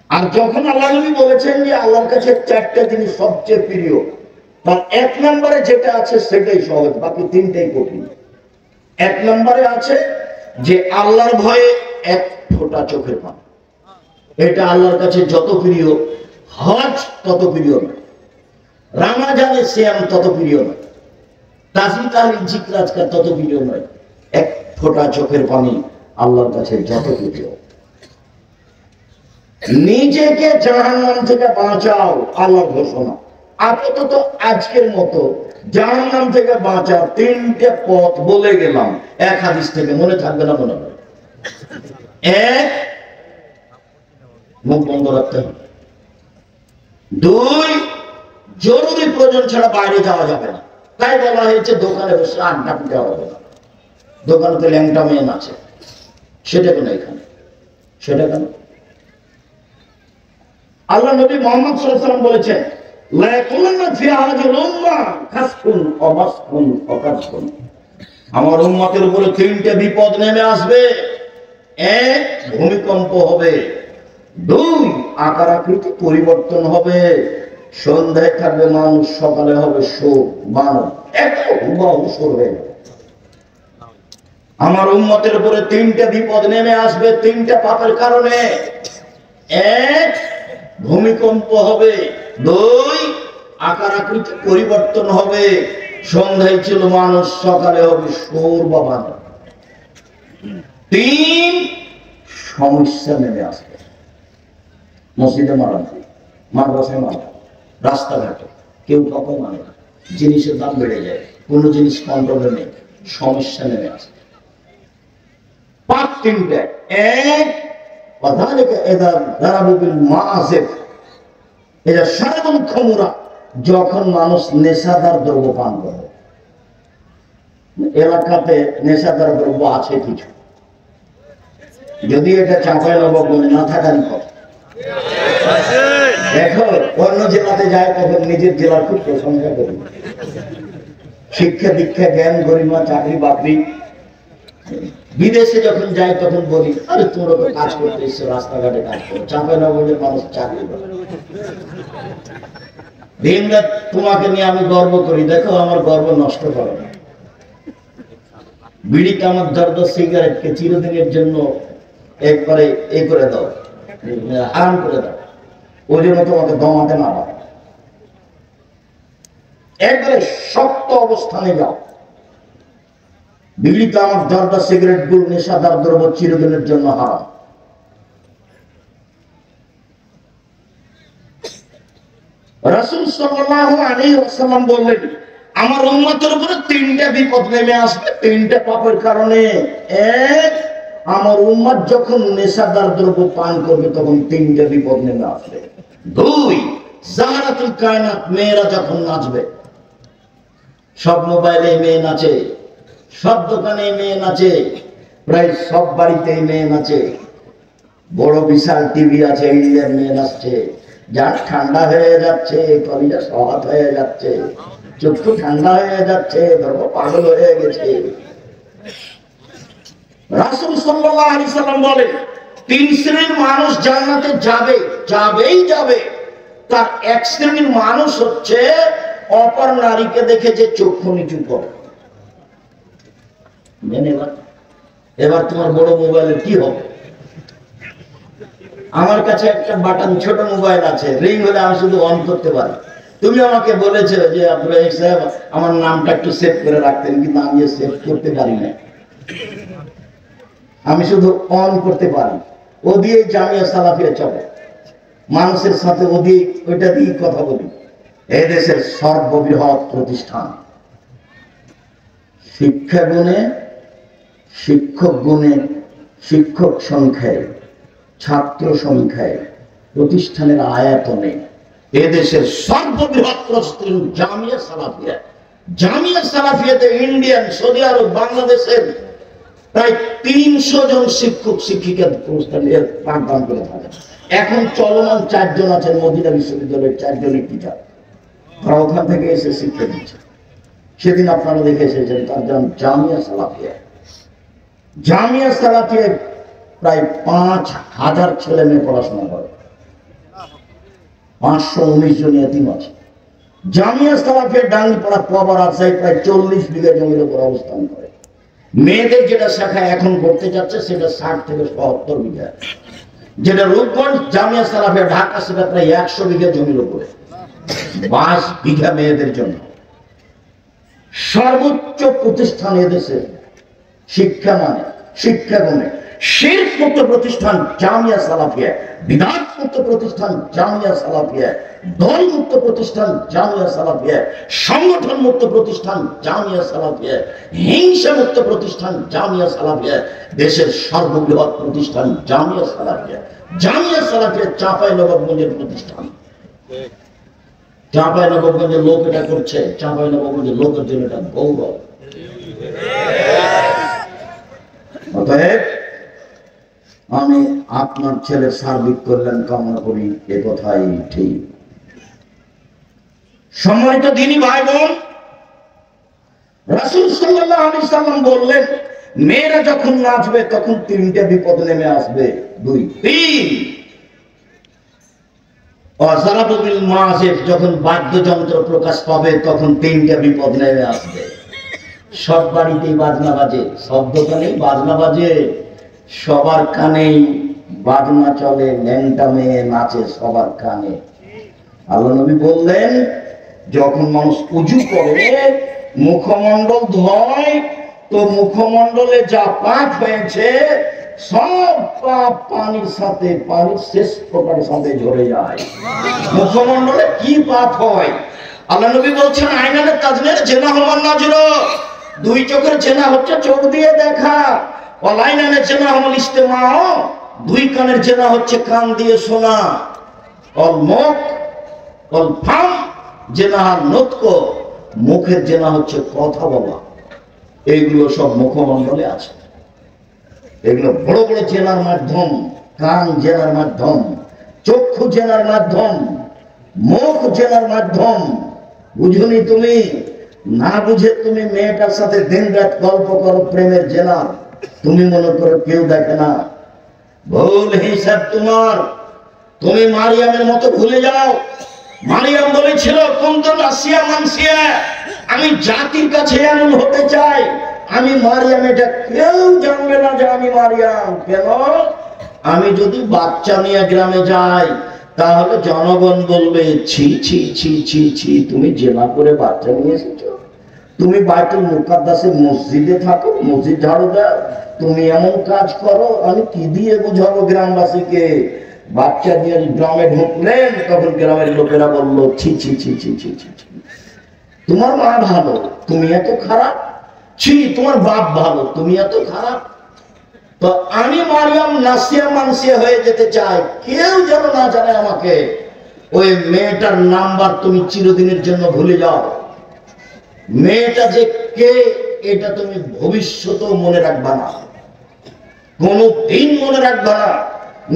আর যখন আল্লাহ নবী বলেছেন যে আল্লাহর কাছে 4টা জিনিস সবচেয়ে প্রিয়, তার 1 নম্বরে যেটা আছে সেটাই সহজ, বাকি 3টাই কঠিন। 1 নম্বরে আছে যে আল্লাহর ভয়ে 1 ফোঁটা চোখের পানি। এটা আল্লাহর কাছে যত প্রিয়, হজ তত প্রিয় না, রামাজানে সিয়াম তত প্রিয় নয়, তাসবিহ তাহলিল জিকির আজকার তত প্রিয় নয়। 1 ফোঁটা চোখের পানি আল্লাহর কাছে যত প্রিয়। নিজেকে জাহান্নাম থেকে বাঁচাও, আল্লাহর ঘোষণা। আপাতত আজকের মতো জাহান্নাম থেকে বাঁচার 3টে পথ বলে গেলাম, 1 হাদিস থেকে, মনে থাকবে না মনে হয়। 1, মুখ বন্ধ রাখতে হবে। 2, জরুরি প্রয়োজন ছাড়া বাইরে যাওয়া যাবে না। তাই বলা হয়েছে দোকানে বসে আড্ডা পিটা হবে না। দোকানে তো ল্যাংটা মেন আছে, সেটা কেন এখানে, সেটা কেন? আল্লাহ নবী মুহাম্মদ সাল্লাল্লাহু আলাইহি ওয়াসাল্লাম বলেছেন, লা ইয়াকুলুন্না ফি হাযিল উম্মাহ খাসফুন ওয়া মাসফুন ওয়া কাসফুন। আমার উম্মতের উপরে 3টে বিপদ নেমে আসবে। 1, ভূমিকম্প হবে। 2, আকার আকৃতি পরিবর্তন হবে। সন্ধ্যায় থাকবে মানুষ, সকালে হবে শোক বানর, এত হুবাহু হয়ে যাবে। আমার উম্মতের উপরে 3টে বিপদ নেমে আসবে 3টে পাপের কারণে। 1, ভূমিকম্প হবে। 2, আকার আকৃতি পরিবর্তন হবে। সন্ধ্যায় ছিল মানুষ, সকালে হবে শোর বা বানর। 3, সমস্যা নেমে আসবে। মসজিদে মারা, মাদ্রাসায় মারা, রাস্তাঘাটে কেউ কাউকে মানে না, জিনিসের দাম বেড়ে যায়, কোনো জিনিস কন্ট্রোলে নেই, সমস্যা নেমে আসবে। পাপ 3টে। 1, যখন মানুষ নেশাদার দ্রব্য পান করে। এলাকাতে নেশাদার দ্রব্য আছে কিছু, যদি এটা চাঁপাইনবাবগঞ্জ না থাকার কথা। দেখো অন্য জেলাতে যায় তখন নিজের জেলার খুব প্রশংসা করি, শিক্ষা দীক্ষা জ্ঞান গরিমা চাকরি বাকরি। বিদেশে যখন যাই তখন বলি, আরে তোমরা তো কাজ করতে এসছো, রাস্তাঘাটে কাজ করো, চাঁপাইনবাবগঞ্জের মানুষ চাকরি করে। দিনরাত তোমাকে নিয়ে আমি গর্ব করি, দেখো আমার গর্ব নষ্ট করো না। বিড়ি কামার দর্দ সিগারেটকে চিরদিনের জন্য একবারে এ করে দাও, হারাম করে দাও, ওই জন্য তোমাকে দমাতে না পারে, একবারে শক্ত অবস্থানে যাও। বিড়ি কামার দর্দ সিগারেট গুলো নেশাদার দ্রব্য চিরদিনের জন্য হারাম। রাসূল সাল্লাল্লাহু আলাইহি ওয়াসাল্লাম বললেন, আমার উম্মতের উপরে তিনটা বিপদ নেমে আসবে তিনটা পাপের কারণে। এক, আমার উম্মত যখন নেশাদার দ্রব্য পান করবে তখন তিনটা বিপদ নেমে আসবে। দুই, জাহারাতুল কায়নাত, মেয়েরা যখন নাচবে, সব মোবাইলে মেয়ে নাচে, সব দোকানে মেয়ে নাচে, প্রায় সব বাড়িতেই মেয়ে নাচে, বড় বিশাল টিভি আছে, ইন্ডিয়ার মেয়ে নাচছে, যার ঠান্ডা হয়ে যাচ্ছে, কলিজা সহাত হয়ে যাচ্ছে, চক্ষু ঠান্ডা হয়ে যাচ্ছে, ধর্ম পাগল হয়ে গেছে। রাসূল সাল্লাল্লাহু আলাইহি সাল্লাম বলেন, তিন শ্রেণীর মানুষ জান্নাতে যাবে, যাবেই যাবে। তার এক শ্রেণীর মানুষ হচ্ছে অপর নারীকে দেখে যে চক্ষু নিচু করে। এবার তোমার বড় মোবাইলের কি হবে? আমার কাছে একটা বাটন ছোট মোবাইল আছে, রিং হলে আমি শুধু অন করতে পারি। তুমি আমাকে বলেছো যে আব্দুল রাহিক সাহেব আমার নামটা একটু সেভ করে রাখতেন, কিন্তু আমি সেভ করতে পারি না, আমি শুধু অন করতে পারি। ও দিয়ে জামিয়া সালাফিয়া চলে, মানুষের সাথে ও দিয়ে ওইটা দিয়ে কথা বলি। এই দেশের সর্ববৃহৎ প্রতিষ্ঠান, শিক্ষা গুণে, শিক্ষক গুণে, শিক্ষক সংখ্যায়, ছাত্র সংখ্যায়, প্রতিষ্ঠানের আয়তনে এদেশের সর্ববৃহৎ প্রতিষ্ঠান জামিয়া সালাফিয়া। জামিয়া সালাফিয়াতে ইন্ডিয়ান, সৌদি আরব, বাংলাদেশের প্রায় 300 জন শিক্ষক শিক্ষিকা পাঠদান করে থাকে। এখন চলমান 4 জন আছেন মদিনা বিশ্ববিদ্যালয়ের, 4 জনের টিচার, তারা ওখান থেকে এসে শিক্ষা দিচ্ছে। সেদিন আপনারা দেখে এসেছেন তার নাম জামিয়া সালাফিয়া। জামিয়া সালাফিয়া প্রায় 5000 ছেলে মেয়ে পড়াশোনা করে, 519 জন এতিম আছে। জামিয়া সালাফিয়া ডাঙ্গিপাড়া পবা রাজশাহী প্রায় 40 বিঘা জমির উপর অবস্থান করে। মেয়েদের যেটা শাখা এখন করতে যাচ্ছে সেটা 60 থেকে 70 বিঘা। যেটা রূপগঞ্জ জামিয়া সালাফিয়া ঢাকা, সেটা প্রায় 100 বিঘা জমির উপরে, 22 বিঘা মেয়েদের জন্য। সর্বোচ্চ প্রতিষ্ঠান এদেশে শিক্ষা মানে, শিক্ষা গুণে। শিরক মুক্ত প্রতিষ্ঠান জামিয়া সালাফিয়া, বিদআত মুক্ত প্রতিষ্ঠান জামিয়া সালাফিয়া, দল মুক্ত প্রতিষ্ঠান জামিয়া সালাফিয়া, সংগঠন মুক্ত প্রতিষ্ঠান জামিয়া সালাফিয়া, হিংসা মুক্ত প্রতিষ্ঠান জামিয়া সালাফিয়া, দেশের সর্ববৃহৎ প্রতিষ্ঠান জামিয়া সালাফিয়া। জামিয়া সালাফিয়া চাঁপাইনবাবগঞ্জের প্রতিষ্ঠান। চাঁপাইনবাবগঞ্জের লোক এটা করছে, চাঁপাইনবাবগঞ্জের লোকের জন্য এটা গৌরব। অতএব আমি আপনার ছেলের সার্বিক কল্যাণ কামনা করি, এ কথাই ঠিক। সম্মানিত দিনী ভাই বোন, রাসূল সাল্লাল্লাহু আলাইহি সাল্লাম বললেন, মেয়েরা যখন নাচবে তখন তিনটা বিপদ নেমে আসবে। 2, 3, অজারাবুল মাসিফ, যখন বাদ্যযন্ত্র প্রকাশ পাবে তখন তিনটা বিপদ নেমে আসবে। সব বাড়িতেই বাজনা বাজে, সব দোকানেই বাজনা বাজে, সবার কানেই বাজনা চলে, ল্যাংটা মেয়ে নাচে সবার কানে। আল্লাহ নবী বললেন, যখন মানুষ উজু করে মুখমণ্ডল ধোয়, তো মুখমণ্ডলে যা পাপ হয়েছে সব পাপ পানির সাথে, পানির শেষ ফোঁটার সাথে ঝরে যায়। মুখমণ্ডলে কি পাপ হয়? আল্লাহ নবী বলছেন, আয়নালে তাজনের জেনা হওয়ার নজর, 2 চোখের জেনা হচ্ছে চোখ দিয়ে দেখা। ওয়ালাইনানে জেনা হল ইস্তেমা, 2 কানের জেনা হচ্ছে কান দিয়ে শোনা। অল মুখ অল ফাম জেনা হল নতক, মুখের জেনা হচ্ছে কথা বলা। এইগুলো সব মুখমণ্ডলে আছে। এগুলো বড় বড় জেনার মাধ্যম, কান জেনার মাধ্যম, চক্ষু জেনার মাধ্যম, মুখ জেনার মাধ্যম। বুঝুনি তুমি? না বুঝে তুমি মেয়েটার সাথে দিন রাত গল্প করো, প্রেমের জেনা, তুমি মনে করো কেউ দেখে না। ভুল হিসাব তোমার। তুমি মারিয়ামের মতো ভুলে যাও। মারিয়াম বলেছিল, কুনতু নাসিয়া মানসিয়া, আমি জাতির কাছে এমন হতে চাই, আমি মারিয়াম, এটা কেউ জানবে না যে আমি মারিয়াম। কেন? আমি যদি বাচ্চা নিয়ে গ্রামে যাই তাহলে জনগণ বলবে, ছি ছি ছি ছি ছি, তুমি জেনা করে বাচ্চা নিয়ে এসেছো, তুমি বাইতুল মুকাদ্দাসে মসজিদে থাকো, মসজিদ ঝাড়ু দাও, তুমি এমন কাজ করো, আমি কি দিয়ে বুঝাবো গ্রামবাসীকে? বাচ্চা নিয়ে গ্রামে ঢুকলেন, তখন গ্রামের লোকেরা বলল, ছি ছি ছি ছি ছি ছি ছি, তোমার মা ভালো, তুমি এত খারাপ, ছি তোমার বাপ ভালো, তুমি এত খারাপ। তো আমি মারিয়াম নাসিয়া মানসিয়া হয়ে যেতে চাই, কেউ যেন না জানে আমাকে। ওই মেয়েটার নাম্বার তুমি চিরদিনের জন্য ভুলে যাও। মেয়েটা যে কে এটা তুমি ভবিষ্যতেও মনে রাখবা না, কোনদিন মনে রাখবা না,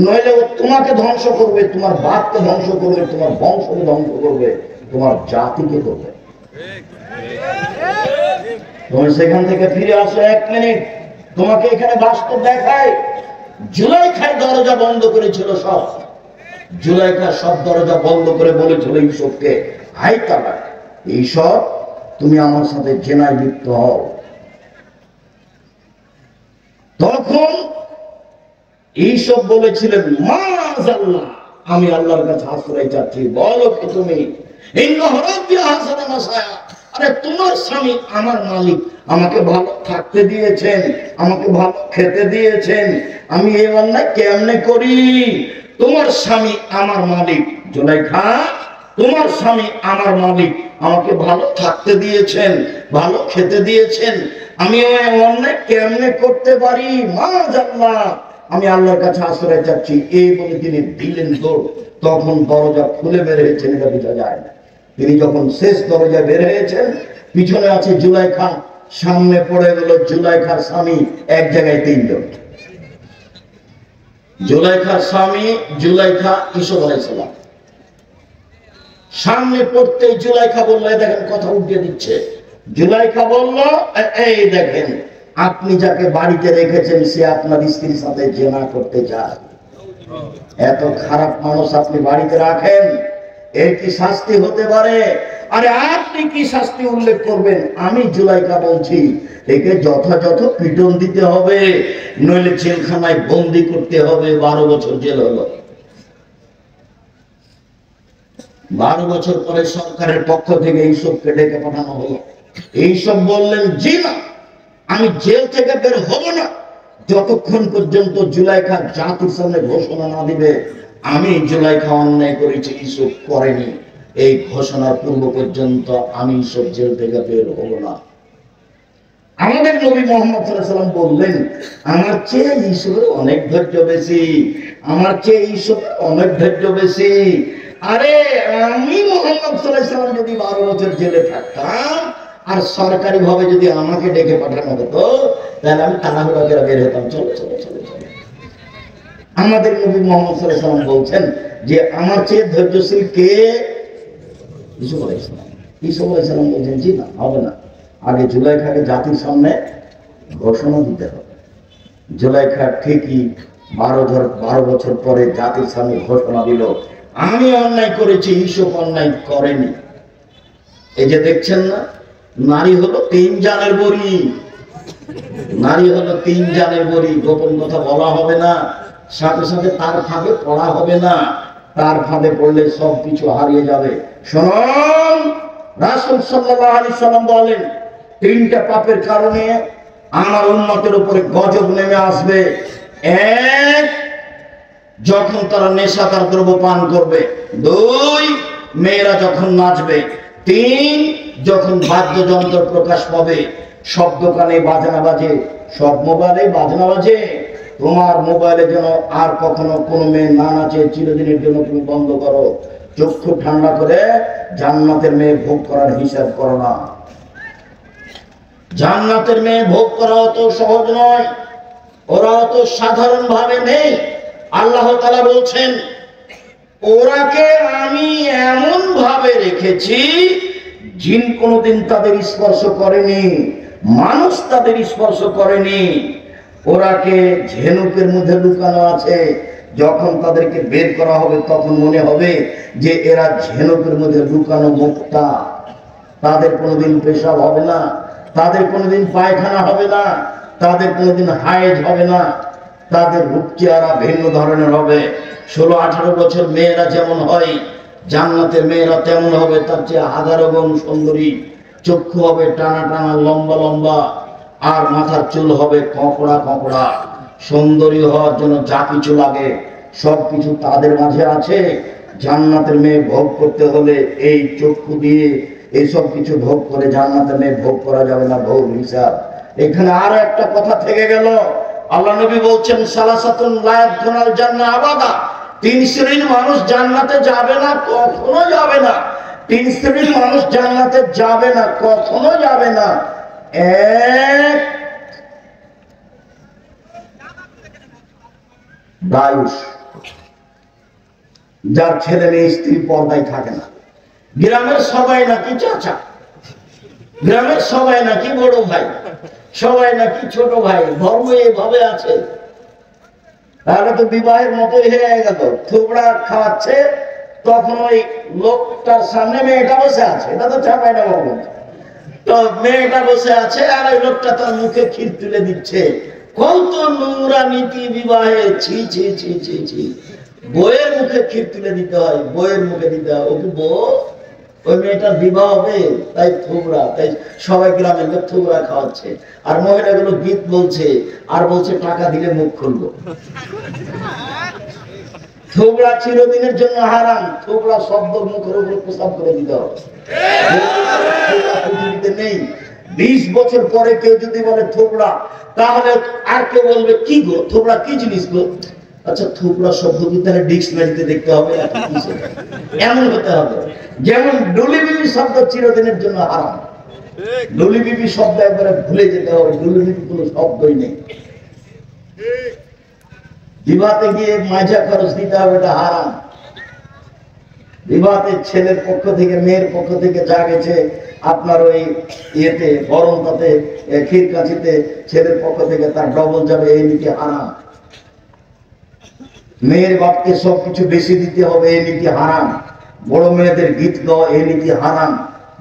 নইলে ও তোমাকে ধ্বংস করবে, তোমার বাপকে ধ্বংস করবে, তোমার বংশকে ধ্বংস করবে, তোমার জাতিকে করবে। তুমি সেখান থেকে ফিরে আসো, 1 মিনিট তোমাকে এখানে বাস্তব দেখায়। জুলাইখায় দরজা বন্ধ করেছিল সব, জুলাইখা সব দরজা বন্ধ করে বলেছিল ইউসুফকে, হাই তালাক, এইসব তুমি আমার সাথে জেনায় লিপ্ত হও। তখন এইসব বলেছিলেন, মাআযাল্লাহ, আমি আল্লাহর কাছে আশ্রয় চাচ্ছি। বলো কি তুমি? আরে তোমার স্বামী আমার মালিক, আমাকে ভালো থাকতে দিয়েছেন, আমাকে ভালো খেতে দিয়েছেন, আমি এই অন্যায় কেমনে করি? তোমার স্বামী আমার মালিক জুলাইখা, তোমার স্বামী আমার মালিক, আমাকে ভালো থাকতে দিয়েছেন, ভালো খেতে দিয়েছেন, আমি অন্যায় কেমনে করতে পারি? মাআযাল্লাহ, আমি আল্লাহর কাছে আশ্রয় চাচ্ছি। এই বলে তিনি দিলেন দৌড়। তখন দরজা খুলে বের হয়েছেন, এটা বোঝা যায় না। তিনি যখন শেষ দরজা বের হয়েছেন, পিছনে আছে জুলাইখা, সামনে পড়ে গেল জুলাইখার স্বামী, এক জায়গায় 3 জন। জুলাইখার স্বামী, জুলাইখা, ইউসুফ আলাইহিস সালাম। সামনে পড়তেই জুলাইখা বলল, দেখেন কথা উল্টে দিচ্ছে। জুলাইখা বলল, এই দেখেন, আপনি যাকে বাড়িতে রেখেছেন সে আপনার স্ত্রীর সাথে জেনা করতে চায়। এত খারাপ মানুষ আপনি বাড়িতে রাখেন, এর কি শাস্তি হতে পারে? আরে আপনি কি শাস্তি উল্লেখ করবেন? আমি জুলাইখা বলছি, একে যথাযথ পিটন দিতে হবে, নইলে জেলখানায় বন্দি করতে হবে। 12 বছর জেল হলো। 12 বছর পরে সরকারের পক্ষ থেকে ইউসুফকে ডেকে পাঠানো হলো। এইসব বললেন, জি না, আমি জেল থেকে বের হব না যতক্ষণ পর্যন্ত জুলাইখা জাতির সামনে ঘোষণা না দিবে আমি জুলাইখা অন্যায় করেছি, ইউসুফ করেনি। এই ঘোষণার পূর্ব পর্যন্ত আমি ইউসুফ জেল থেকে বের হব না। আমাদের নবী মুহাম্মদ সাল্লাল্লাহু আলাইহি ওয়াসাল্লাম বললেন, আমার চেয়ে ইউসুফের অনেক ধৈর্য বেশি, আমার চেয়ে ইউসুফের অনেক ধৈর্য বেশি। আরে আমি মুহাম্মদ সাল্লাল্লাহু আলাইহি ওয়াসাল্লাম যদি 12 বছর জেলে থাকতাম আর সরকারি ভাবে যদি আমাকে ডেকে পাঠানো হতো, তাহলে আমি তাড়াহুড়া করে বের হতাম, চলো চলো চলো চলো। আমাদের নবী মুহাম্মদ সাল্লাল্লাহু আলাইহি ওয়াসাল্লাম বলছেন যে আমার চেয়ে ধৈর্যশীল কে? ইউসুফ আলাইহিস সালাম। ইউসুফ আলাইহিস সালাম বলছেন, জি না, হবে না, আগে জুলাইখাকে জাতির সামনে ঘোষণা দিতে হবে। জুলাইখা ঠিকই 12 বছর পরে জাতির সামনে ঘোষণা দিল, আমি অন্যায় করেছি, ইউসুফ অন্যায় করেনি। এই যে দেখছেন না, নারী হলো 3 জানের বড়ি, নারী হলো 3 জানের বড়ি। গোপন কথা বলা হবে না, সাথে সাথে তার ফাঁদে পড়া হবে না, তার ফাঁদে পড়লে সব কিছু হারিয়ে যাবে। শুনুন, রাসূল সাল্লাল্লাহু আলাইহি সাল্লাম বলেন, 3টা পাপের কারণে আমার উম্মতের উপরে গজব নেমে আসবে। 1, যখন তারা নেশাদার দ্রব্য পান করবে। 2, মেয়েরা যখন নাচবে। 3, যখন বাদ্যযন্ত্র প্রকাশ পাবে। সব দোকানে বাজনা বাজে, সব মোবাইলে বাজনা বাজে। তোমার মোবাইলে যেন আর কখনো কোনো মেয়ে না নাচে, চিরদিনের জন্য তুমি বন্ধ করো। চক্ষু ঠান্ডা করে জান্নাতের মেয়ে ভোগ করার হিসাব করো না। জান্নাতের মেয়ে ভোগ করা অত সহজ নয়, ওরা অত সাধারণ ভাবে নেই। আল্লাহ তাআলা বলছেন, ওরাকে আমি এমন ভাবে রেখেছি জিন কোনোদিন তাদের স্পর্শ করেনি, মানুষ তাদের স্পর্শ করেনি। ওরাকে ঝিনুকের মধ্যে লুকানো আছে, যখন তাদেরকে বের করা হবে তখন মনে হবে যে এরা ঝিনুকের মধ্যে লুকানো মুক্তা। তাদের কোনোদিন পেশাব হবে না, তাদের কোনোদিন পায়খানা হবে না, তাদের কোনোদিন হাইজ হবে না, তাদের রূপ চেহারা ভিন্ন ধরনের হবে। 16-18 বছর মেয়েরা যেমন হয়, জান্নাতের মেয়েরা তেমন হবে, তার চেয়ে 1000 গুণ সুন্দরী। চক্ষু হবে টানা টানা, লম্বা লম্বা, আর মাথার চুল হবে কঁকড়া কঁকড়া। সুন্দরী হওয়ার জন্য যা কিছু লাগে সবকিছু তাদের মাঝে আছে। জান্নাতের মেয়ে ভোগ করতে হলে এই চক্ষু দিয়ে এইসব কিছু ভোগ করে জান্নাতের মেয়ে ভোগ করা যাবে না, ভোগ হিসাব। এখানে আরো একটা কথা থেকে গেল, আল্লাহ নবী বলছেন সালাসাতুন লা ইয়াদখুলুল জান্নাহ আবাদা, তিন শ্রেণীর মানুষ জান্নাতে যাবে না, কখনো যাবে না। তিন শ্রেণীর মানুষ জান্নাতে যাবে না, কখনো যাবে না। এক, দায়ুস, যার ছেলে মেয়ে স্ত্রী পর্দায় থাকে না। গ্রামের সবাই নাকি চাচা, গ্রামের সবাই নাকি বড় ভাই, সবাই নাকি ছোট ভাই, ধর্ম এভাবে আছে। তাহলে তো বিবাহের মতোই হয়ে গেল। থুবড়া খাওয়াচ্ছে, তখন ওই লোকটার সামনে মেয়েটা বসে আছে, এটা তো চাপাই না বলবো, তো মেয়েটা বসে আছে আর ওই লোকটা তার মুখে ক্ষীর তুলে দিচ্ছে। কত নোংরা নীতি বিবাহে, ছি ছি ছি ছি ছি। বইয়ের মুখে ক্ষীর তুলে দিতে হয়, বইয়ের মুখে দিতে হয়। ওকে বউ, ওই মেয়েটার বিবাহ হবে, তাই থুবড়া, তাই সবাই গ্রামের লোক থুবড়া খাওয়াচ্ছে। আর মহিলাগুলো গীত বলছে আর বলছে টাকা দিলে মুখ খুলবো। থুবড়া চিরদিনের জন্য হারাম। থুবড়া শব্দ মুখের উপরে প্রসাব করে দিতে হবে। পৃথিবীতে নেই। 20 বছর পরে কেউ যদি বলে থুবড়া, তাহলে আর কেউ বলবে কি গো, থুবড়া কি জিনিস গো? আচ্ছা, থুবড়া শব্দ কি তাহলে ডিকশনারিতে দেখতে হবে, এমন হতে হবে। যেমন ডুলি বিবি শব্দ চিরদিনের জন্য হারাম। ডুলি বিবি শব্দ একবারে ভুলে যেতে হবে, ডুলি বিবি কোনো শব্দই নেই। বিবাহতে গিয়ে মাঝা খরচ দিতে হবে, এটা হারাম। বিবাহতে ছেলের পক্ষ থেকে মেয়ের পক্ষ থেকে যা গেছে আপনার ওই ইয়েতে বরণটাতে ক্ষীর কাঁচিতে ছেলের পক্ষ থেকে তার ডবল যাবে, এই নীতি হারাম। মেয়ের বাপকে সবকিছু বেশি দিতে হবে, এই নীতি হারাম। বড় মেয়েদের গীত গাওয়া, এই নীতি হারাম।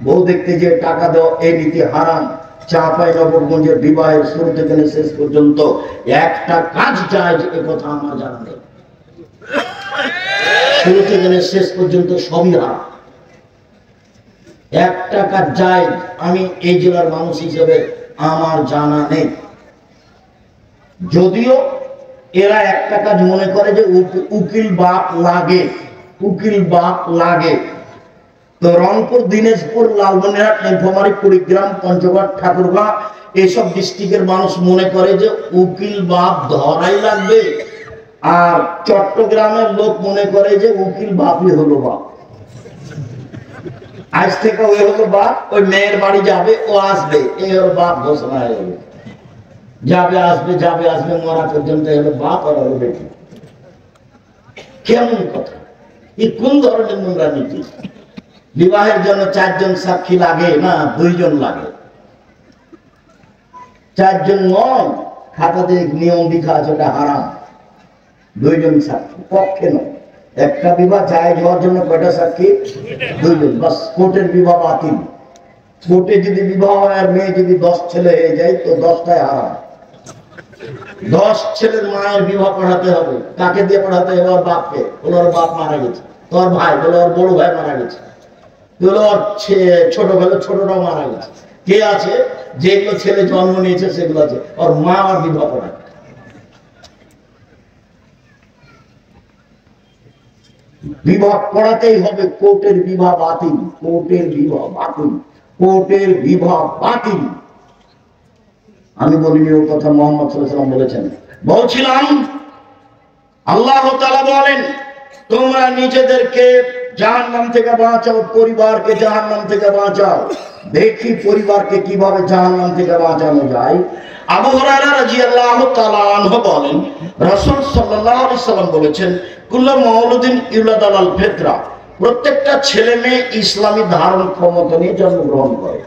বউ দেখতে যে টাকা দেওয়া, এই নীতি হারাম। চাঁপাইনবাবগঞ্জের বিবাহের শুরু থেকে শেষ পর্যন্ত একটা কাজ জায়েজ, এ কথা আমার জানা নেই। শুরু থেকে শেষ পর্যন্ত সবই হারাম। একটা কাজ জায়েজ আমি এই জেলার মানুষ হিসেবে আমার জানা নেই। যদিও এরা একটা কাজ মনে করে যে উকিল বাপ লাগে, উকিল বাপ লাগে। তো রংপুর, দিনাজপুর, লালমনিরহাট, নীলফামারী, কুড়িগ্রাম, পঞ্চগড়, ঠাকুরগাঁও এইসব ডিস্ট্রিক্টের মানুষ মনে করে যে উকিল বাপ ধরাই লাগবে। আর চট্টগ্রামের লোক মনে করে যে উকিল বাপই হলো বাপ। আজ থেকে ওই হলো বাপ, ওই মেয়ের বাড়ি যাবে, ও আসবে, এই হলো বাপ ঘোষণা হয়ে যাবে। যাবে আসবে, যাবে আসবে, মরা পর্যন্ত হলো বাপ আর হলো বেটি। কেমন কথা, এই কোন ধরনের নোংরা নীতি? বিবাহের জন্য 4 জন সাক্ষী লাগে না, 2 জন লাগে। 4 জন নয়, খাতাতে নিয়ম লিখা আছে, ওটা হারাম। 2 জন সাক্ষী পক্ষে নয়। একটা বিবাহ জায়েজ হওয়ার জন্য কয়টা সাক্ষী? 2 জন। বাস, কোর্টের বিবাহ বাতিল। কোর্টে যদি বিবাহ হয় আর মেয়ে যদি 10 ছেলে হয়ে যায়, তো 10টাই হারাম। 10 ছেলের মায়ের বিবাহ পড়াতে হবে। কাকে দিয়ে পড়াতে হবে? ওর বাপকে। ওর বাপ মারা গেছে। তোর ভাই বলে ওর বড় ভাই মারা গেছে, ছোট ভাই, ছোটরাও মারা গেছে। কে আছে? যেগুলো ছেলে জন্ম নিয়েছে সেগুলো আছে, ওর মা আর বিবাহ পড়ায়। বিবাহ পড়াতেই হবে। কোর্টের বিবাহ বাতিল, কোর্টের বিবাহ বাতিল, কোর্টের বিবাহ বাতিল। আমি বলিনি ও কথা, মুহাম্মদ সাল্লাল্লাহু আলাইহি ওয়াসাল্লাম বলেছেন। বলছিলাম আল্লাহ তাআলা বলেন, তোমরা নিজেদেরকে জাহান্নাম থেকে বাঁচাও, পরিবারকে জাহান্নাম থেকে বাঁচাও। দেখি পরিবারকে কিভাবে জাহান্নাম থেকে বাঁচানো যায়। আবু হুরায়রা রাদিয়াল্লাহু তাআলা আনহু বলেন, রাসূল সাল্লাল্লাহু আলাইহি সাল্লাম বলেছেন, কুল্লু মাউলুদিন ইউলাদ আলাল ফিতরা, প্রত্যেকটা ছেলে মেয়ে ইসলামী ধারণ ক্ষমতা নিয়ে জন্মগ্রহণ করে।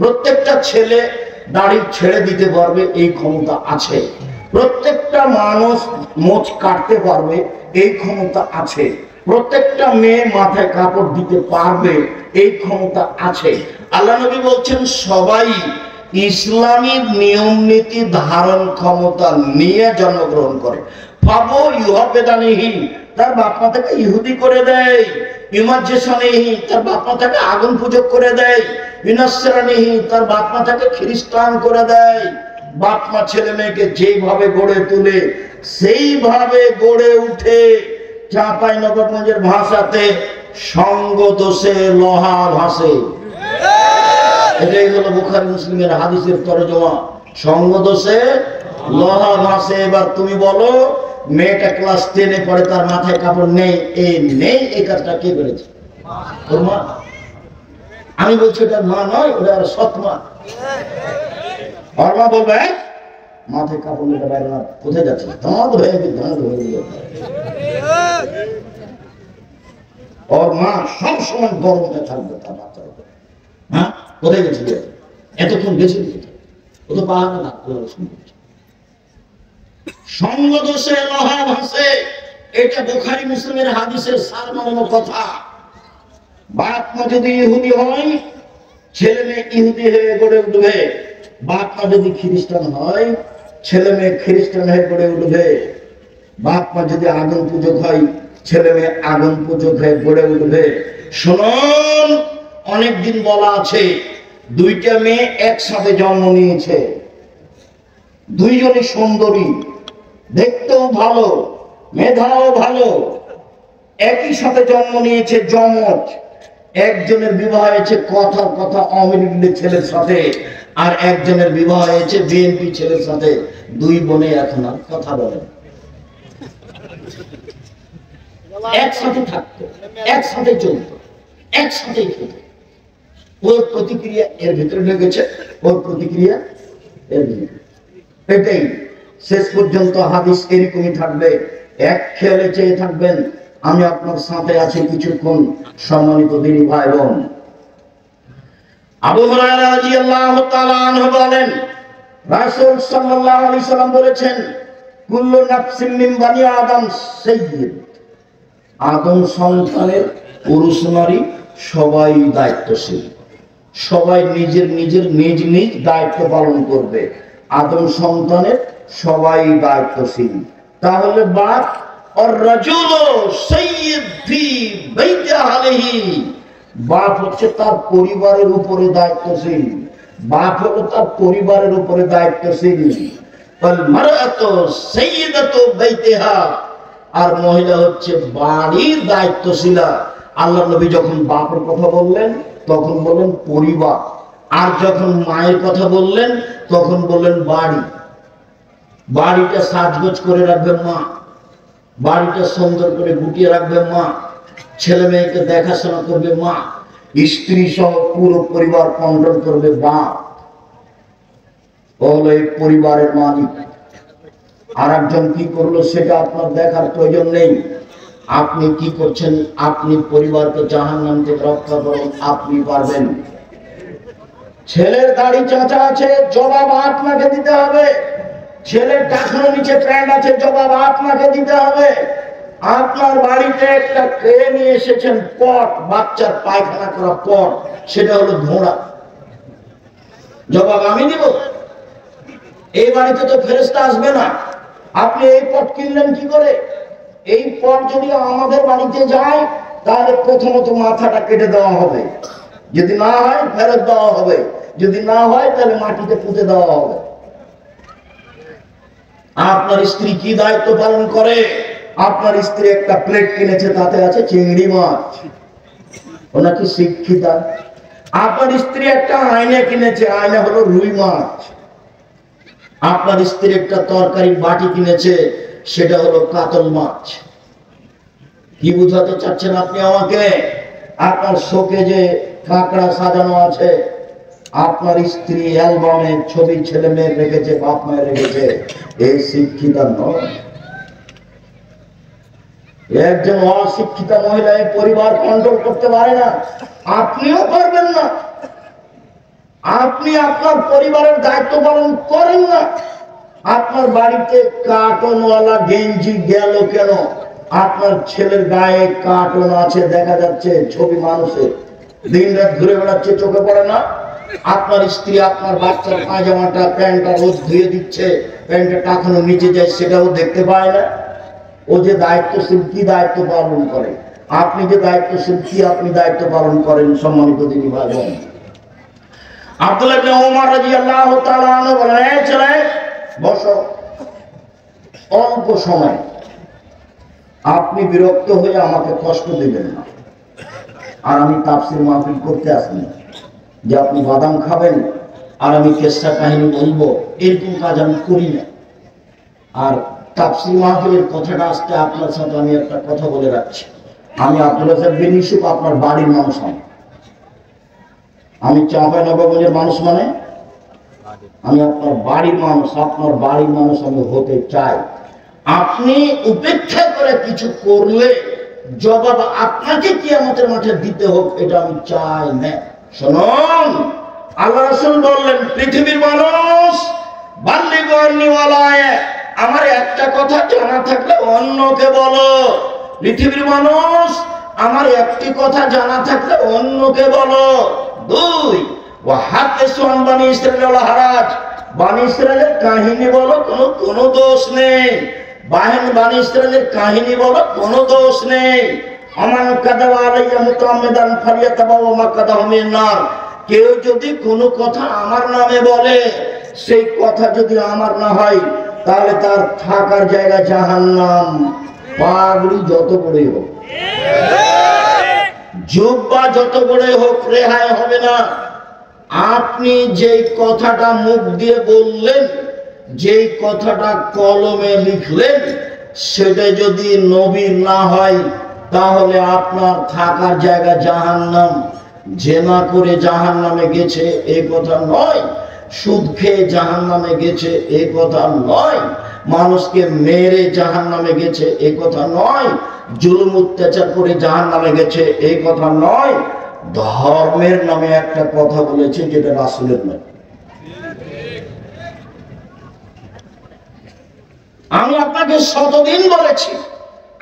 প্রত্যেকটা ছেলে দাড়ি ছেড়ে দিতে পারবে, এই ক্ষমতা আছে। প্রত্যেকটা মানুষ মোচ কাটতে পারবে, এই ক্ষমতা আছে। প্রত্যেকটা মেয়ে মাথায় কাপড় দিতে পারবে, এই ক্ষমতা আছে। আল্লাহ নবী বলছেন, সবাই ইসলামী নিয়ম নীতি ধারণ ক্ষমতা নিয়ে জন্মগ্রহণ করে। পাবো ইউহাবেদানিহি, তার বাপ মা তাকে ইহুদি করে দেয়। ইমাজ্জেশনিহি, তার বাপ মা তাকে আগুন পূজক করে দেয়। বিনাসরানিহি, তার বাপ মা তাকে খ্রিস্টান করে দেয়। বাপ মা ছেলে মেয়েকে যেভাবে গড়ে তুলে সেইভাবে গড়ে উঠে চাঁপাইনবাবগঞ্জের ভাষাতে সঙ্গ দোষে লোহা ভাসে। এটাই হলো বুখারী মুসলিমের হাদিসের তরজমা, সঙ্গ দোষে লোহা ভাসে। এবার তুমি বলো, মেয়েটা ক্লাস 10-এ পড়ে, তার মাথায় কাপড় নেই, এই কাজটা কে করেছে? ওর মা। আমি বলছি ওটা মা নয়, ওটা সৎ মা। ওর মা বলবে মাথায় কাপড় নিতে পারে না, কোথায় যাচ্ছে? ওর মা সব সময় গরমে থাকবে তার বাচ্চার উপর। হ্যাঁ, কোথায় গেছিল? এতক্ষণ গেছিল, ও তো পাহাড়ে না। সঙ্গ দোষে লোহা ভাসে, এটা বুখারী মুসলিমের হাদিসের সারমর্ম কথা। বাপ মা যদি ইহুদি হয়, ছেলে মেয়ে ইহুদি হয়ে গড়ে উঠবে। বাপ মা যদি খ্রিস্টান হয়, ছেলে মেয়ে খ্রিস্টান হয়ে গড়ে উঠবে। বাপ মা যদি আগুন পূজক হয়, ছেলে মেয়ে আগুন পূজক হয়ে গড়ে উঠবে। শুনুন, অনেকদিন বলা আছে, দুইটা মেয়ে একসাথে জন্ম নিয়েছে, দুইজনই সুন্দরী, দেখতেও ভালো, মেধাও ভালো, একই সাথে জন্ম নিয়েছে, যমজ। একজনের বিবাহ হয়েছে কথা আওয়ামী লীগের ছেলের সাথে, আর একজনের বিবাহ হয়েছে বিএনপি ছেলের সাথে। দুই বোনে এখন আর কথা বলে, একসাথে থাকতো, একসাথে চলতো, একসাথেই খেত। ওর প্রতিক্রিয়া এর ভিতরে ঢুকেছে, ওর প্রতিক্রিয়া এর ভিতরে। এটাই শেষ পর্যন্ত হাদিস এরকমই থাকবে। এক খেয়ালে চেয়ে থাকবেন, আমি আপনার সাথে আছি কিছুক্ষণ। সম্মানিত দিনী ভাই বোন, আবু হুরায়রা রাদিয়াল্লাহু তাআলা আনহু বলেন, রাসূল সাল্লাল্লাহু আলাইহি সাল্লাম বলেছেন, কুল্লু নাফসিন মিন বানি আদম সাইয়্যিদ। আদম সন্তানের পুরুষ নারী সবাই দায়িত্বশীল, সবাই নিজের নিজ নিজ দায়িত্ব পালন করবে। আদম সন্তানের সবাই দায়িত্বশীল। তাহলে বাপ আর রাজুল সাইয়্যিদ ফি বাইতি আহলিহি, বাপ হচ্ছে তার পরিবারের উপরে দায়িত্বশীল, বাপ হলো তার পরিবারের উপরে দায়িত্বশীল। ওয়াল মারআতু সাইয়্যিদাতু বাইতিহা, আর মহিলা হচ্ছে বাড়ির দায়িত্বশীলা। আল্লাহ নবী যখন বাপের কথা বললেন তখন বললেন পরিবার, আর যখন মায়ের কথা বললেন তখন বললেন বাড়ি। বাড়িটা সাজগোজ করে রাখবে মা, বাড়িটা সুন্দর করে গুটিয়ে রাখবে মা, ছেলে মেয়েকে দেখাশোনা করবে মা, স্ত্রী সহ পুরো পরিবার কন্ট্রোল করবে বাপ। বলে পরিবারের মালিক। আর একজন কি করলো সেটা আপনার দেখার প্রয়োজন নেই। আপনি কি করছেন, আপনি পরিবারকে জাহান্নাম থেকে রক্ষা করুন, আপনি পারবেন। ছেলের দাড়ি চাঁচা আছে, জবাব আপনাকে দিতে হবে। ছেলের টাকার নিচে প্যান্ট আছে, জবাব আপনাকে দিতে হবে। আপনার বাড়িতে একটা কে নিয়ে এসেছেন পট, বাচ্চার পায়খানা করা পট, সেটা হলো ঘোড়া, জবাব আমি দিব। এই বাড়িতে তো ফেরেশতা আসবে না, আপনি এই পট কিনলেন কি করে? এই পট যদি আমাদের বাড়িতে যায় তাহলে প্রথমত মাথাটা কেটে দেওয়া হবে, যদি না হয় ফেরত দেওয়া হবে, যদি না হয় তাহলে মাটিতে পুঁতে দেওয়া হবে। আপনার স্ত্রী কি দায়িত্ব পালন করে? আপনার স্ত্রী একটা প্লেট কিনেছে, তাতে আছে চিংড়ি মাছ, ওনা কি শিক্ষিতা? আপনার স্ত্রী একটা আয়না কিনেছে, আয়না হলো রুই মাছ। আপনার স্ত্রী একটা তরকারি বাটি কিনেছে, সেটা হলো কাতল মাছ। কি বুঝাতে চাচ্ছেন আপনি আমাকে? আপনার শোকে যে কাঁকড়া সাজানো আছে, আপনার স্ত্রী অ্যালবামে ছবি ছেলে মেয়ে রেখেছে, বাপ মায়ের রেখেছে, এই শিক্ষিতা নয়। একজন অশিক্ষিতা মহিলা এই পরিবার কন্ট্রোল করতে পারে না, আপনিও পারবেন না। আপনি আপনার পরিবারের দায়িত্ব পালন করেন না। আপনার বাড়িতে কার্টুনওয়ালা গেঞ্জি গেল কেন? আপনার ছেলের গায়ে কার্টুন আছে, দেখা যাচ্ছে ছবি মানুষের, দিন রাত ঘুরে বেড়াচ্ছে, চোখে পড়ে না? আপনার স্ত্রী আপনার বাচ্চার পায়জামাটা প্যান্টটা রোজ ধুয়ে দিচ্ছে, প্যান্টটা টাকানো নিচে যায়, সেটাও দেখতে পায় না। ও যে দায়িত্বশীল, কি দায়িত্ব পালন করে? আপনি যে দায়িত্বশীল, কি আপনি দায়িত্ব পালন করেন? সম্মানিত দিনী ভাই বোন, আব্দুল্লাহ ইবনে ওমর রাদিয়াল্লাহু তাআলা আনহু বলেন, এই ছেলে বসো। অল্প সময় আপনি বিরক্ত হয়ে আমাকে কষ্ট দিবেন না। আর আমি তাফসীর মাহফিল করতে আসিনি যে আপনি বাদাম খাবেন আর আমি কেসা কাহিনী বলবো, এরকম কাজ আমি করি না। আর তাফসীর মাহফিলের কথাটা আসতে আপনার সাথে আমি একটা কথা বলে রাখছি, আমি আব্দুল রাজ্জাক বিন ইউসুফ আপনার বাড়ির মানুষ। আমি চাঁপাইনবাবগঞ্জের মানুষ, মানে আমি আপনার বাড়ির মানুষ। আপনার বাড়ির মানুষ আমি হতে চাই। আপনি উপেক্ষা করে কিছু করলে জবাব আপনাকে কিয়ামতের মাঠে দিতে হোক, এটা আমি চাই না। শুনুন, আল্লাহ রাসূল বললেন, পৃথিবীর মানুষ বাল্লিগু আন্নী ওয়ালায়া, আমার একটা কথা জানা থাকলে অন্যকে বলো। পৃথিবীর মানুষ আমার একটি কথা জানা থাকলে অন্যকে বলো। দুই, ওয়া হাদিসু আন বানি ইসরাঈল ওয়ালা হারাজ, বানি ইসরাঈলের কাহিনী বলো, কোনো দোষ নেই। বানি ইসরাঈলের কাহিনী বলো, কোনো দোষ নেই। আমান কাযাবা আলাইয়া মুতাআম্মিদান ফালিয়াতাবাওয়া মাকআদাহু মিনান নার, কেউ যদি কোনো কথা আমার নামে বলে, সেই কথা যদি আমার না হয়, তাহলে তার থাকার জায়গা জাহান্নাম। পাগড়ি যত বড়ই হোক, জুব্বা যত বড়ই হোক, রেহাই হবে না। আপনি যেই কথাটা মুখ দিয়ে বললেন, যেই কথাটা কলমে লিখলেন, সেটা যদি নবীর না হয়, তাহলে আপনার থাকার জায়গা জাহান্নাম। জেনা করে জাহান্নামে গেছে এই কথা নয়, সুদ খেয়ে জাহান্নামে গেছে এই কথা নয়, মানুষকে মেরে জাহান্নামে গেছে এই কথা নয়, জুলুম অত্যাচার করে জাহান্নামে গেছে এই কথা নয়। ধর্মের নামে একটা কথা বলেছে যেটা রাসূলের নয়। আমি আপনাকে শতদিন বলেছি,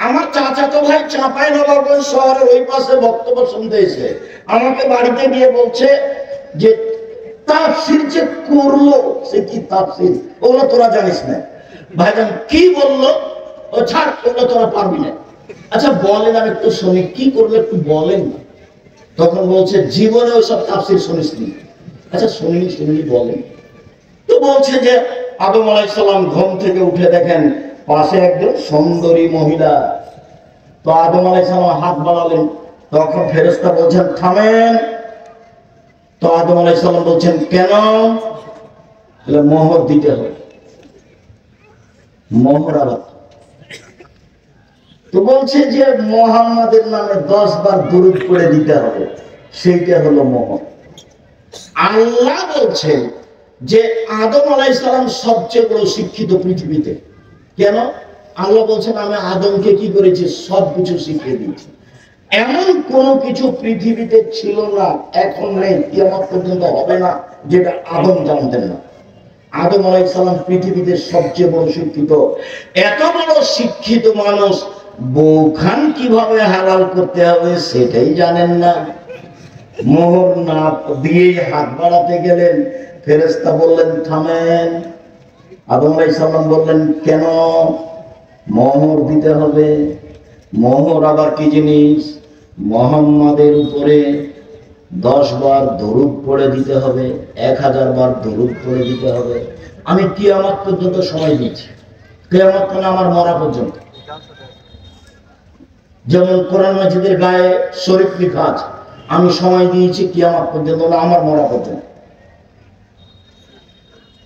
আমার চাচাতো ভাই চাঁপাইনবাবগঞ্জ শহরের ওই পাশে বক্তব্য শুনতে এসে আমাকে বাড়িতে গিয়ে বলছে যে তাফসীর যে করলো, সে কি তাফসীর, ওগুলো তোরা জানিস না। ভাইজান কি বললো, ও ছাড়, ওগুলো তোরা পারবি না। আচ্ছা বলেন, আমি একটু শুনি, কি করলে একটু বলেন না। তখন বলছে জীবনে ওইসব তাফসীর শুনিসনি। আচ্ছা শুনিনি বলেন। তো বলছে যে আদম আলাইহিস সালাম ঘুম থেকে উঠে দেখেন পাশে একজন সুন্দরী মহিলা। তো আদম আলাইহিস সালাম হাত বাড়ালেন, তখন ফেরেশতা বলছেন থামেন। তো আদম আলাইহিস সালাম বলছেন কেন? বলে মোহর দিতে হবে। মোহর আবার তো বলছে যে মুহাম্মাদের নামে 10 বার দুরূদ পড়ে দিতে হবে, সেইটা হলো মোহর। আল্লাহ বলছেন যে আদম আলাইহিস সালাম সবচেয়ে বড় শিক্ষিত পৃথিবীতে। কেন? আল্লাহ বলছেন আমি আদমকে কি করেছি, সবকিছু শিখিয়ে দিয়েছি। এমন কোনো কিছু পৃথিবীতে ছিল না, এখন নেই, কিয়ামত পর্যন্ত হবে না, যেটা আদম জানতেন না। আদম আলাইহিস সালাম পৃথিবীতে সবচেয়ে বড় শিক্ষিত। এত বড় শিক্ষিত মানুষ বউখান কিভাবে হালাল করতে হবে সেটাই জানেন না। মোহর না দিয়ে হাত বাড়াতে গেলেন, ফেরেশতা বললেন থামেন। আদম আলাইহিস সালাম বললেন কেন? মোহর দিতে হবে। মোহর আবার কি জিনিস? মুহাম্মাদের উপরে 10 বার দরুদ পড়ে দিতে হবে, 1000 বার দরুদ পড়ে দিতে হবে। আমি কিয়ামত পর্যন্ত সময় দিচ্ছি, কিয়ামত মানে আমার মরা পর্যন্ত। যেমন কোরআন মাজিদের গায়ে শরীফ লেখা আছে, আমি সময় দিয়েছি কিয়ামত পর্যন্ত, আমার মরা পর্যন্ত।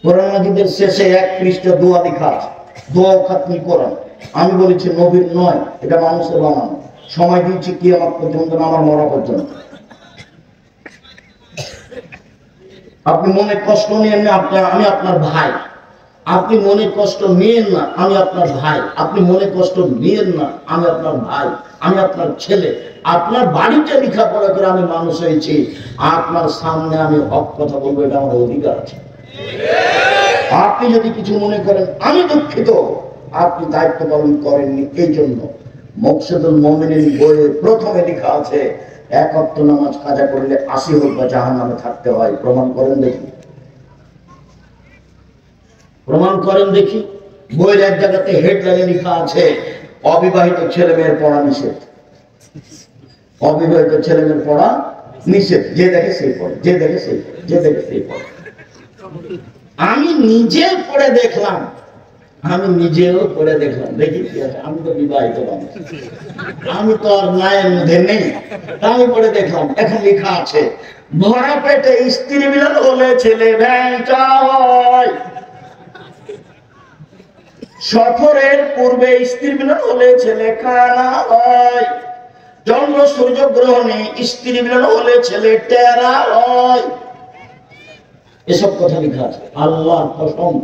কোরআন মাজিদের শেষে 1 পৃষ্ঠা দোয়া লেখা আছে, দোয়া খাতমি কোরআন। আমি বলেছি নবীর নয়, এটা মানুষের বানানো। সময় দিয়েছি কিয়ামত পর্যন্ত, আমার মরা পর্যন্ত। আপনি মনে কষ্ট নিয়েন না, আমি আপনার ভাই। আপনি মনে কষ্ট নিয়েন না, আমি আপনার ভাই। আপনি মনে কষ্ট নিয়েন না, আমি আপনার ভাই, আমি আপনার ছেলে। আপনার বাড়িতে লেখাপড়া করে আমি মানুষ হয়েছি, আপনার সামনে আমি হক কথা বলবো, এটা আমার অধিকার আছে। আপনি যদি কিছু মনে করেন আমি দুঃখিত, আপনি দায়িত্ব পালন করেননি। এই জন্য মকসুদুল মুমিনিন বইয়ে প্রথমে লেখা আছে 1 ওয়াক্ত নামাজ কাজা করলে 80 হোক বা জাহান্নামে থাকতে হয়। প্রমাণ করেন দেখি, প্রমাণ করেন দেখি। বইয়ের এক জায়গাতে হেডলাইনে লেখা আছে অবিবাহিত ছেলে মেয়ের পড়া নিষেধ। অবিবাহিত ছেলে মেয়ের পড়া নিষেধ, যে দেখে সেই পড়ে, যে দেখে সেই পড়ে, যে দেখে সেই পড়ে। আমি নিজে পড়ে দেখলাম আমি নিজেও পড়ে দেখলাম, দেখি কি আছে, আমি তো বিবাহিত মানুষ, আমি তো আর মায়ের মধ্যে নেই, আমি পড়ে দেখলাম এখন লেখা আছে ভরা পেটে স্ত্রী মিলন হলে ছেলে ভ্যাংচা হয়, সফরের পূর্বে স্ত্রী মিলন হলে ছেলে কানা হয়, চন্দ্র সূর্য গ্রহণে স্ত্রী মিলন হলে ছেলে টেরা হয়। এসব কথা লেখা আছে। আল্লাহর কসম,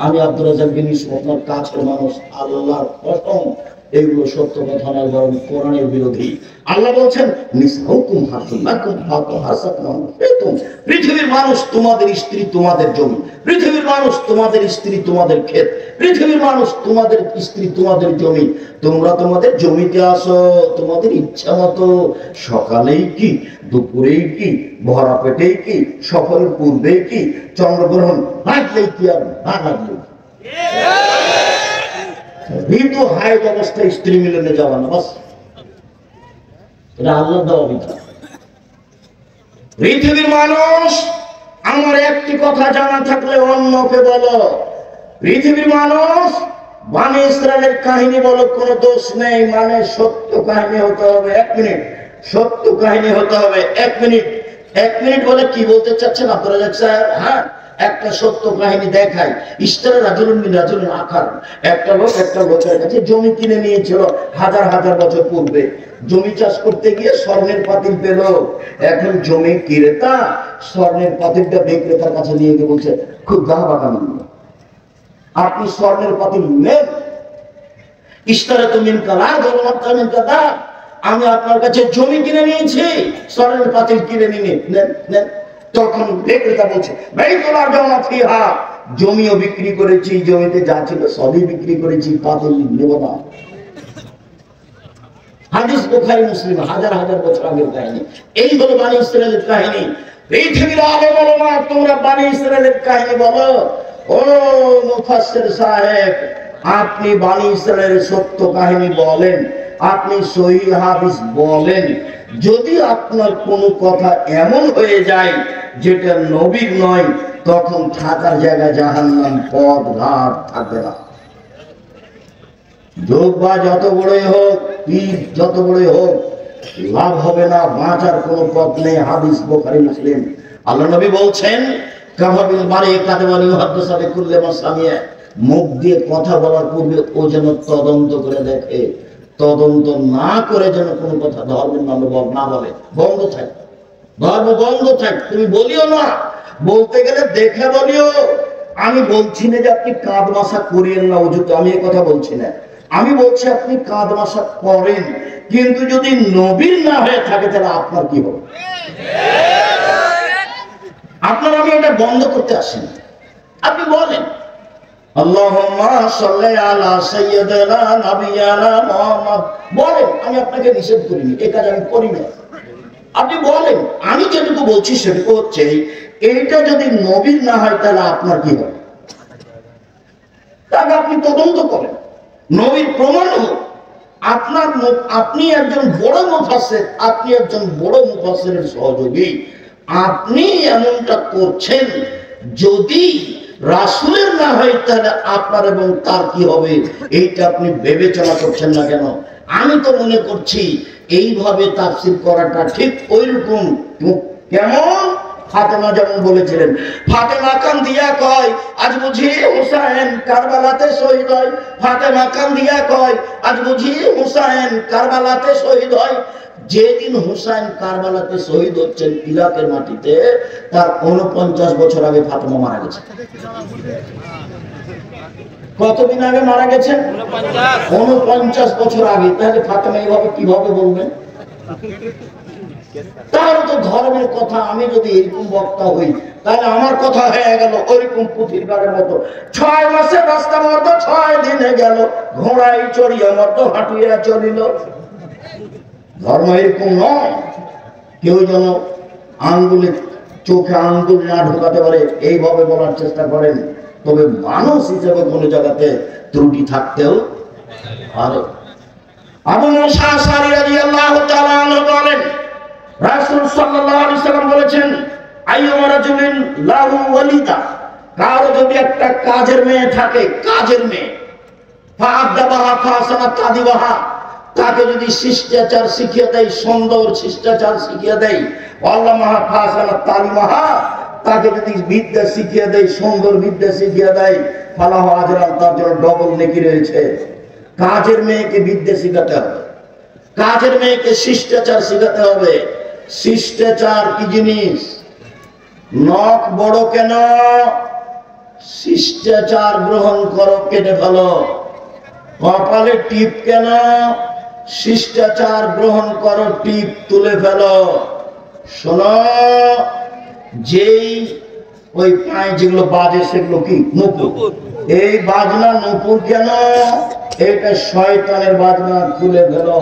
আমি আব্দুর রাজ্জাক বিন ইউসুফ আপনার কাছের মানুষ, আল্লাহর কসম এগুলো সত্য কথা নয়, বরং কোরআনের বিরোধী। আল্লাহ বলছেন নিসাউকুম হারসুন লাকুম ফাতু হাসাকুম ফিতুম, পৃথিবীর মানুষ তোমাদের স্ত্রী তোমাদের জমি, পৃথিবীর মানুষ তোমাদের স্ত্রী তোমাদের ক্ষেত, পৃথিবীর মানুষ তোমাদের স্ত্রী তোমাদের জমি, তোমরা তোমাদের জমিতে আসো তোমাদের ইচ্ছা মতো, সকালেই কি দুপুরেই কি ভরা পেটেই কি সফরের পূর্বেই কি চন্দ্রগ্রহণ লাগলেই কি আর না লাগলেই মৃত্যু হায়াত অবস্থায় স্ত্রী মিলনে যাওয়া না, বাস এটা আল্লাহ দেওয়া বিধান। পৃথিবীর মানুষ, আমার একটি কথা জানা থাকলে অন্যকে বলো, পৃথিবীর মানুষ বনি ইসরায়েলের কাহিনী বলো, কোনো দোষ নেই, মানে সত্য কাহিনী হতে হবে। 1 মিনিট, সত্য কাহিনী হতে হবে। 1 মিনিট, 1 মিনিট বলে কি বলতে চাচ্ছেন আপনারা? দেখছেন, হ্যাঁ, একটা সত্য কাহিনী দেখাই। ইস্তারা রাজুলুন মিন রাজুলিন আখার, একটা লোকের কাছে জমি কিনে নিয়েছিল হাজার হাজার বছর পূর্বে। জমি চাষ করতে গিয়ে স্বর্ণের পাতিল পেল। এখন জমি ক্রেতা স্বর্ণের পাতিলটা বিক্রেতার কাছে নিয়ে গিয়ে বলছে, খুব গা বাগান, আপনি স্বর্ণের পাতিল নেন, ইস্তারা তুমি কালা, আমি আপনার কাছে জমি কিনে নিয়েছি, স্বর্ণের পাতিল কিনে নিয়ে নেন। তখন বিক্রেতা বলছে, ভাই তোমার জমা ফিহা, জমিও বিক্রি করেছি, জমিতে যা ছিল সবই বিক্রি করেছি, পাতিল নেব না। হাদিস বুখারী মুসলিম, হাজার হাজার বছর আগের কাহিনী। এই হলো বনি ইসরায়েলের কাহিনী। পৃথিবীর আলে বলো না, তোমরা বনি ইসরায়েলের কাহিনী বলো। ও মুফাসসির সাহেব, আপনি বনি ইসরায়েলের সত্য কাহিনী বলেন, আপনি সহিহ হাদিস বলেন, যদি আপনার কোনো কথা এমন হয়ে যায় যেটা নবীর নয়, তখন থাকার জায়গা জাহান্নাম, পথ ঘাট থাকবে না। যোগ বা যত বড়ই হোক, পীর যত বড়ই হোক, লাভ হবে না, বাঁচার কোনো পথ নেই। হাদিস বুখারী মুসলিম। আল্লাহ নবী বলছেন, কামাবিল বারে কাদেমানি মুহাদ্দিসাতে কুল্লে মাসামিয়া, মুখ দিয়ে কথা বলার পূর্বে ও যেন তদন্ত করে দেখে, তদন্ত না করে যেন কোনো কথা ধর্মের নামে না বলে, বন্ধ থাক, ধর্ম বন্ধ থাক। তুমি বলিও না, বলতে গেলে দেখে বলিও। আমি বলছি না যে আপনি কাঁদ মাসা করিয়েন না অযুত, আমি এই কথা বলছি না। আমি বলছি আপনি কাঁদ মাসা করেন, কিন্তু যদি নবীর না হয়ে থাকে তাহলে আপনার কি হবে? আপনার আমি এটা বন্ধ করতে আসেন। আপনি বলেন আল্লাহুম্মা সাল্লি আলা সাইয়্যিদিনা নাবিয়ানা মুহাম্মদ, বলেন, আমি আপনাকে নিষেধ করিনি, এই কাজ আমি করি না। আপনি বলেন, আমি যেটুকু বলছি সেটুকু হচ্ছে এইটা যদি নবীর না হয় তাহলে আপনার কি হবে? তাকে আপনি তদন্ত করেন, নবীর প্রমাণ হোক। আপনি একজন বড় মুফাসসির, আপনি একজন বড় মুফাসসিরের সহযোগী, আপনি এমনটা করছেন, যদি রাসূলের না হয় তাহলে আপনার এবং তার কি হবে, এইটা আপনি বিবেচনা করছেন না কেন? আমি তো মনে করছি এইভাবে তাফসীর করাটা ঠিক ওইরকম। কেমন? ফাতেমা যেমন বলেছিলেন, ফাতেমা কান্দিয়া কয় আজ বুঝি হুসাইন কারবালাতে শহীদ হয়, ফাতেমা কান্দিয়া কয় আজ বুঝি হুসাইন কারবালাতে শহীদ হয়। যেদিন হুসাইন কারবালাতে শহীদ হচ্ছেন ইরাকের মাটিতে, তার 49 বছর আগে ফাতেমা মারা গেছে। কতদিন আগে মারা গেছেন? 49 বছর আগে। তাহলে ফাতেমা এইভাবে কিভাবে বলবেন? তাহলে তো ধর্মের কথা, আমি যদি এরকম বক্তা হই তাহলে আমার কথা হয়ে গেল ওইরকম পুঁথির গাড়ের মতো, 6 মাসের রাস্তা মতো 6 দিনে গেল, ঘোড়ায় চড়িয়া মতো হাঁটিয়া চলিল। ধর্ম এরকম নয়। কেউ যেন আঙ্গুলে চোখে আঙ্গুল না ঢোকাতে পারে এইভাবে বলার চেষ্টা করেন। তবে মানুষ হিসেবে কোন জায়গাতে ত্রুটি থাকতেও পারে। আবু মুসা আশআরী রাদিয়াল্লাহু তাআলা আনহু বলেন, রাসূল সাল্লাল্লাহু আলাইহি সাল্লাম বলেছেন, আইয়ুমা রাজুলিন লাহু ওয়ালিদা, কারো যদি একটা কাজের মেয়ে থাকে, কাজের মেয়ে, তাকে যদি শিষ্টাচার শিখিয়ে দেয়, সুন্দর শিষ্টাচার শিখিয়ে দেয়, তাকে যদি বিদ্যা শিখিয়ে দেয়, সুন্দর বিদ্যা শিখিয়ে দেয়, ফালাহ আজরান, তার জন্য ডবল নেকি রয়েছে। কাজের মেয়েকে বিদ্যা শিখাতে হবে, কাজের মেয়েকে শিষ্টাচার শিখাতে হবে। শিষ্টাচার কি জিনিস? নখ বড় কেন? শিষ্টাচার গ্রহণ করো, কেটে ফেলো। কপালে টিপ কেন? শিষ্টাচার গ্রহণ করো, টিপ তুলে ফেলো। শোনো, যেই ওই পায়ে যেগুলো বাজে সেগুলো কি? নূপুর। এই বাজনা নূপুর কেন? এটা শয়তানের বাজনা, তুলে ফেলো।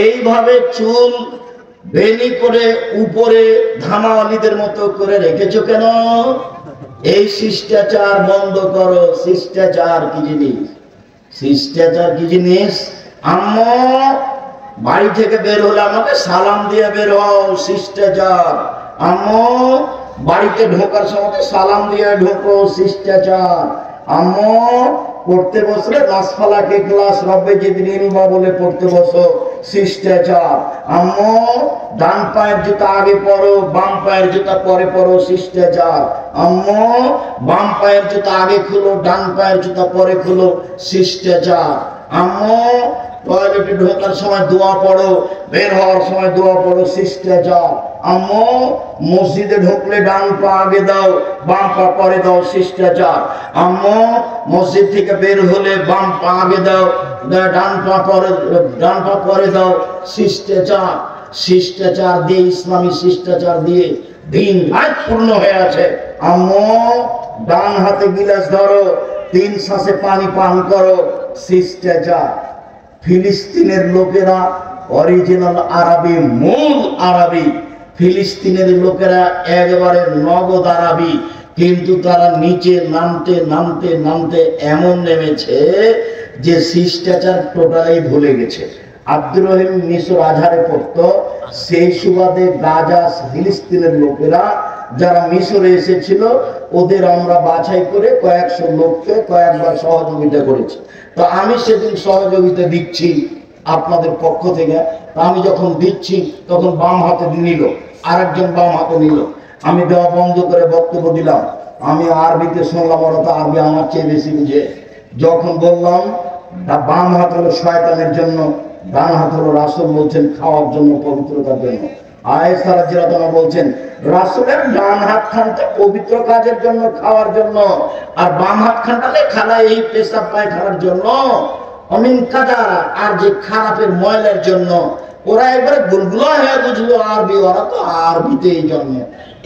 এইভাবে চুল বেনি করে উপরে ধামাওয়ালিদের মতো করে রেখেছো কেন? এই শিষ্টাচার বন্ধ করো। শিষ্টাচার কি জিনিস? শিষ্টাচার কি জিনিস? আম্মা বাড়ি থেকে বের হলে আমাকে সালাম দিয়ে বের হও, শিষ্টাচার। আম্মা বাড়িতে ঢোকার সময় সালাম দিয়ে ঢোকো, শিষ্টাচার। আম্মা পড়তে বসলে গাছপালাকে ক্লাস রবে যেদিন বা বলে পড়তে বসো, শিষ্টাচার। আম্মা ডান পায়ের জুতা আগে পরো, বাম পায়ের জুতা পরে পরো, শিষ্টাচার। আম্মা বাম পায়ের জুতা আগে খুলো, ডান পায়ের জুতা পরে খুলো, শিষ্টাচার। আম্মা টয়লেটে ঢোকার সময় দোয়া পড়ো, বের হওয়ার সময় দোয়া পড়ো, শিষ্টাচার। আম্মা মসজিদে ঢুকলে ডান পা আগে দাও, বাম পা পরে দাও, শিষ্টাচার। আম্মা মসজিদ থেকে বের হলে বাম পা আগে দাও, ডান পা পরে দাও, শিষ্টাচার। শিষ্টাচার দিয়ে, ইসলামী শিষ্টাচার দিয়ে দিন রাত পূর্ণ হয়ে আছে। আম্মা ডান হাতে গিলাস ধরো, 3 শ্বাসে পানি পান করো, শিষ্টাচার। ফিলিস্তিনের লোকেরা অরিজিনাল আরবি, মূল আরবি। ফিলিস্তিনের লোকেরা একেবারে নগদ আরবি, কিন্তু তারা নিচে নামতে নামতে নামতে এমন নেমেছে যে শিষ্টাচার টোটালি ভুলে গেছে। আব্দুর রহিম মিশর আজহারে পড়তো, সেই সুবাদে গাজা ফিলিস্তিনের লোকেরা যারা মিশরে এসেছিল, ওদের আমরা বাছাই করে কয়েকশো লোককে কয়েকবার সহযোগিতা করেছি। তো আমি সেদিন সহযোগিতা দিচ্ছি আপনাদের পক্ষ থেকে। আমি যখন দিচ্ছি তখন বাম হাতে নিল, আরেকজন বাম হাতে নিল। আমি দেওয়া বন্ধ করে বক্তব্য দিলাম। আমি আরবিতে শুনলাম, ওরা তো আরবি আমার চেয়ে বেশি বুঝে। যখন বললাম বাম হাত হলো শয়তানের জন্য, ডান হাত হলো রাসূল বলছেন খাওয়ার জন্য, পবিত্রতার জন্য। আয়েশা রাদিয়াল্লাহু আনহা বলছেন রাসূলের ডান হাত খানটা পবিত্র কাজের জন্য, খাওয়ার জন্য, আর বাম হাত খানটালে খালা এই পেশাব পায়খানার জন্য, অমিন কাদারা, আর যে খারাপের ময়লার জন্য। ওরা একবারে গুলগুলা হয়ে বুঝলো আরবি, ওরা তো আরবিতে এই জন্য।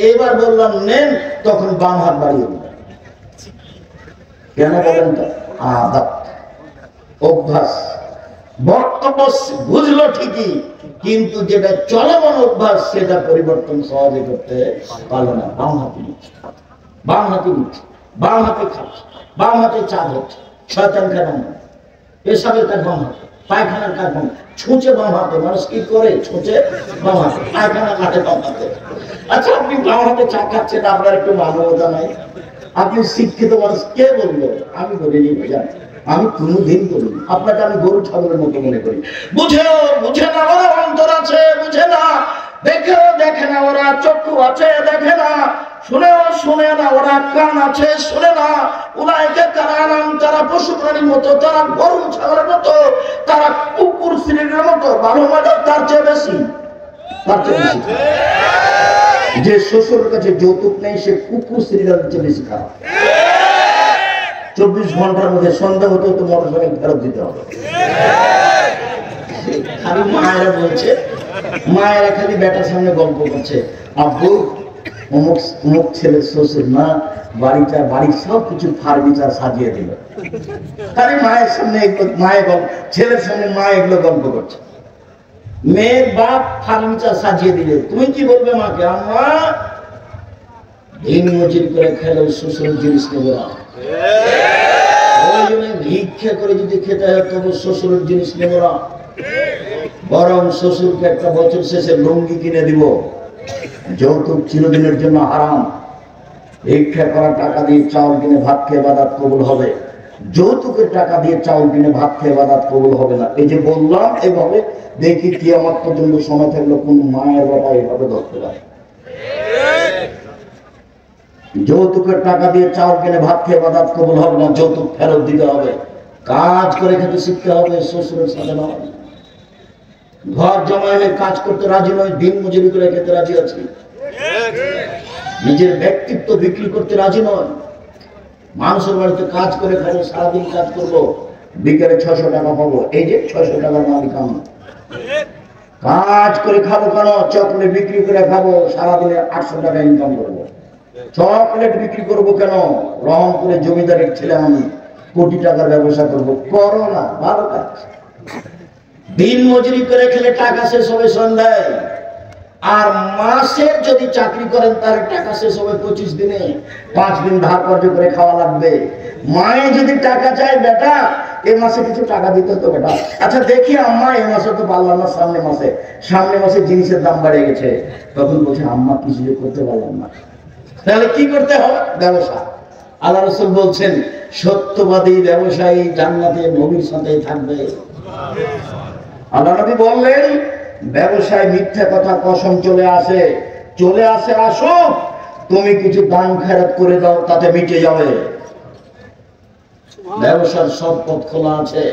এবার বললাম নেন, তখন বাম হাত বাড়িয়ে দিল। কেন বলেন তো? আদব, অভ্যাস। বক্তব্য বুঝলো ঠিকই, কিন্তু যেটা চলমান অভ্যাস সেটা পরিবর্তন সহজে করতে পারলো না। বাম হাতে নিচ্ছে, বাম হাতে নিচ্ছে, বাম হাতে খাচ্ছে, বাম হাতে চা হচ্ছে। শয়তান কেন? পেশাবের কাজ বাম হাতে, পায়খানার কাজ বাম হাতে, ছুঁচে বাম হাতে। মানুষ কি করে? ছুঁচে বাম হাতে, পায়খানা কাটে বাম হাতে। আচ্ছা, আপনি বাম হাতে চা খাচ্ছেন, আপনার একটু মানবতা নাই? আপনি শিক্ষিত মানুষ, কে বললো? আমি বলিনি, জানি, আমি কোনোদিন বলিনি। আপনাকে আমি গরু ছাগলের মতো মনে করি। বুঝেও বুঝে না, ওরা অন্তর আছে, বুঝে না। দেখেও দেখে না, ওরা চক্ষু আছে, দেখে না। শুনেও শুনে না, ওরা কান আছে, শুনে না। উলাইকা কারানাম, তারা পশু প্রাণীর মতো, তারা গরু ছাগলের মতো, তারা কুকুর শ্রেণীর মতো। ভালো মানে তার চেয়ে বেশি, তার চেয়ে বেশি। যে শ্বশুরের কাছে যৌতুক নেই, সে কুকুর শ্রেণীর চেয়ে বেশি খারাপ। 24 ঘন্টার মধ্যে সন্ধ্যা হতে হতে মোটরসাইকেল ফেরত দিতে হবে। খালি মায়েরা বলছে, মায়েরা খালি বেটার সামনে গল্প করছে, আব্বু অমুক অমুক ছেলের শ্বশুর না বাড়ির সব কিছু ফার্নিচার সাজিয়ে দিল। খালি মায়ের সামনে এগুলো, মায়ের ছেলের সামনে মা এগুলো গল্প করছে। মেয়ের বাপ ফার্নিচার সাজিয়ে দিলে তুমি কি বলবে মাকে? আম্মা দিন মজুরি করে খেলে শ্বশুরের জিনিস নেবো না। ওই জন্য ভিক্ষা করে যদি খেতে হয় তবু শ্বশুরের জিনিস নেব না, বরং শ্বশুরকে একটা বছর শেষে লুঙ্গি কিনে দিব। যৌতুক চিরদিনের জন্য হারাম। ভিক্ষা করা টাকা দিয়ে চাউল কিনে ভাত খেয়ে ইবাদত কবুল হবে, যৌতুকের টাকা দিয়ে চাউল কিনে ভাত খেয়ে ইবাদত কবুল হবে না। এই যে বললাম, এইভাবে দেখি কিয়ামত পর্যন্ত সময় থাকলে কোন মায়ের বাবা এভাবে ধরতে পারে। যৌতুকের টাকা দিয়ে চাউল কিনে ভাত খেয়ে ইবাদত কবুল হবে না, যৌতুক ফেরত দিতে হবে। কাজ করে খেতে শিখতে হবে, শ্বশুরের সাথে নয়। ঘর জমায় হয়ে কাজ করতে রাজি নয়, দিন মজুরি করে খেতে রাজি আছি। নিজের ব্যক্তিত্ব বিক্রি করতে রাজি নয়। মানুষের বাড়িতে কাজ করে খাবো, সারাদিন কাজ করবো, বিকেলে 600 টাকা পাবো। এই যে 600 টাকার মালিক আমি। কাজ করে খাবো কেন? চকলেট বিক্রি করে খাবো, সারাদিনে 800 টাকা ইনকাম করবো। চকলেট বিক্রি করবো কেন? রহমপুরে জমিদারের ছেলে আমি, কোটি টাকার ব্যবসা করবো। করো না, ভালো কাজ। দিন মজুরি করে খেলে টাকা শেষ হবে সন্ধ্যায়। আর মাসের যদি চাকরি করেন তাহলে টাকা শেষ হবে 25 দিনে। 5 দিন ধার কর্জ করে খাওয়া লাগবে। মায়ে যদি টাকা চায়, বেটা এ মাসে কিছু টাকা দিতে তো বেটা। আচ্ছা দেখি আম্মা, এ মাসে তো পারলাম না, সামনে মাসে জিনিসের দাম বেড়ে গেছে। তখন বলছে আম্মা কিছু করতে পারলাম না। তাহলে কি করতে হবে? ব্যবসা। আল্লাহ রাসূল বলছেন, সত্যবাদী ব্যবসায়ী জান্নাতে নবীর সাথেই থাকবে। আল্লাহ নবী বললেন, ব্যবসায় মিথ্যা কথা কসম চলে আসে আসো, তুমি কিছু দান খেরাত করে দাও, তাতে মিটে যাবে। ব্যবসার সব পথ খোলা আছে।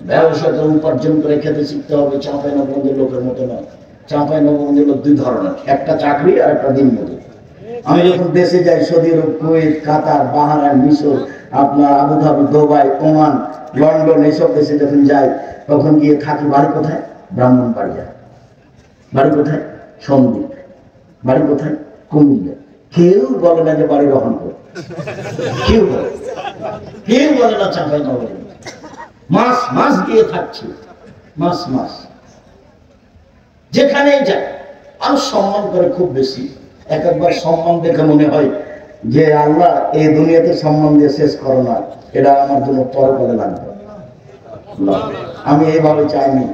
ব্যবসাকে উপার্জন করে খেতে শিখতে হবে। চাঁপাইনবাবগঞ্জের লোকের মতো নয়। চাঁপাইনবাবগঞ্জের লোক 2 ধরনের, একটা চাকরি আর একটা দিন মজুর। আমি যখন দেশে যাই, সৌদি আরব, কুয়েত, কাতার, বাহরাইন, মিশর, আপনার আবুধাবি, দুবাই, ওমান, লন্ডন, এইসব দেশে যখন যাই, তখন গিয়ে থাকি। বাড়ি কোথায়? ব্রাহ্মণবাড়িয়া। বাড়ি কোথায়? সন্দ্বীপ। বাড়ি কোথায়? কুমিল্লা। কেউ বলে না যে বাড়ি রহনপুর। কেউ বলে না চাঁপাইনবাবগঞ্জ। মাস গিয়ে থাকছি, মাস যেখানেই যায় আর সম্মান করে খুব বেশি। একবার সম্মান দেখে মনে হয় যে আল্লাহ এই দুনিয়াতে সম্মান দিয়ে শেষ করো না, এটা আমার জন্য পরকালে লাগবে। আমি এইভাবে চাইনি,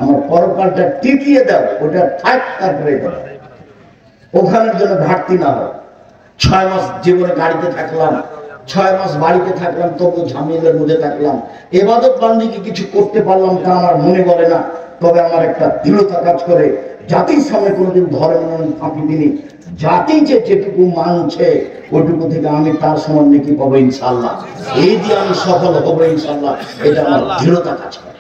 আমার পরকালটা টিকিয়ে দাও, ওটা থাক, তারপরে ওখানের জন্য ঘাটতি না হয়। 6 মাস জীবনে গাড়িতে থাকলাম, 6 মাস বাড়িতে থাকলাম, তবু ঝামেলার মধ্যে থাকলাম। ইবাদত বান্দিকে কিছু করতে পারলাম তা আমার মনে বলে না। তবে আমার একটা দৃঢ়তা কাজ করে, জাতির সামনে কোনোদিন ধর্ম ফাঁকি দিনি। জাতি যেটুকু মানছে ওইটুকু থেকে আমি তার সমান নাকি পাবো ইনশাল্লাহ। এই দিয়ে আমি সফল হবো ইনশাল্লাহ, এটা আমার দৃঢ়তা কাজ করে।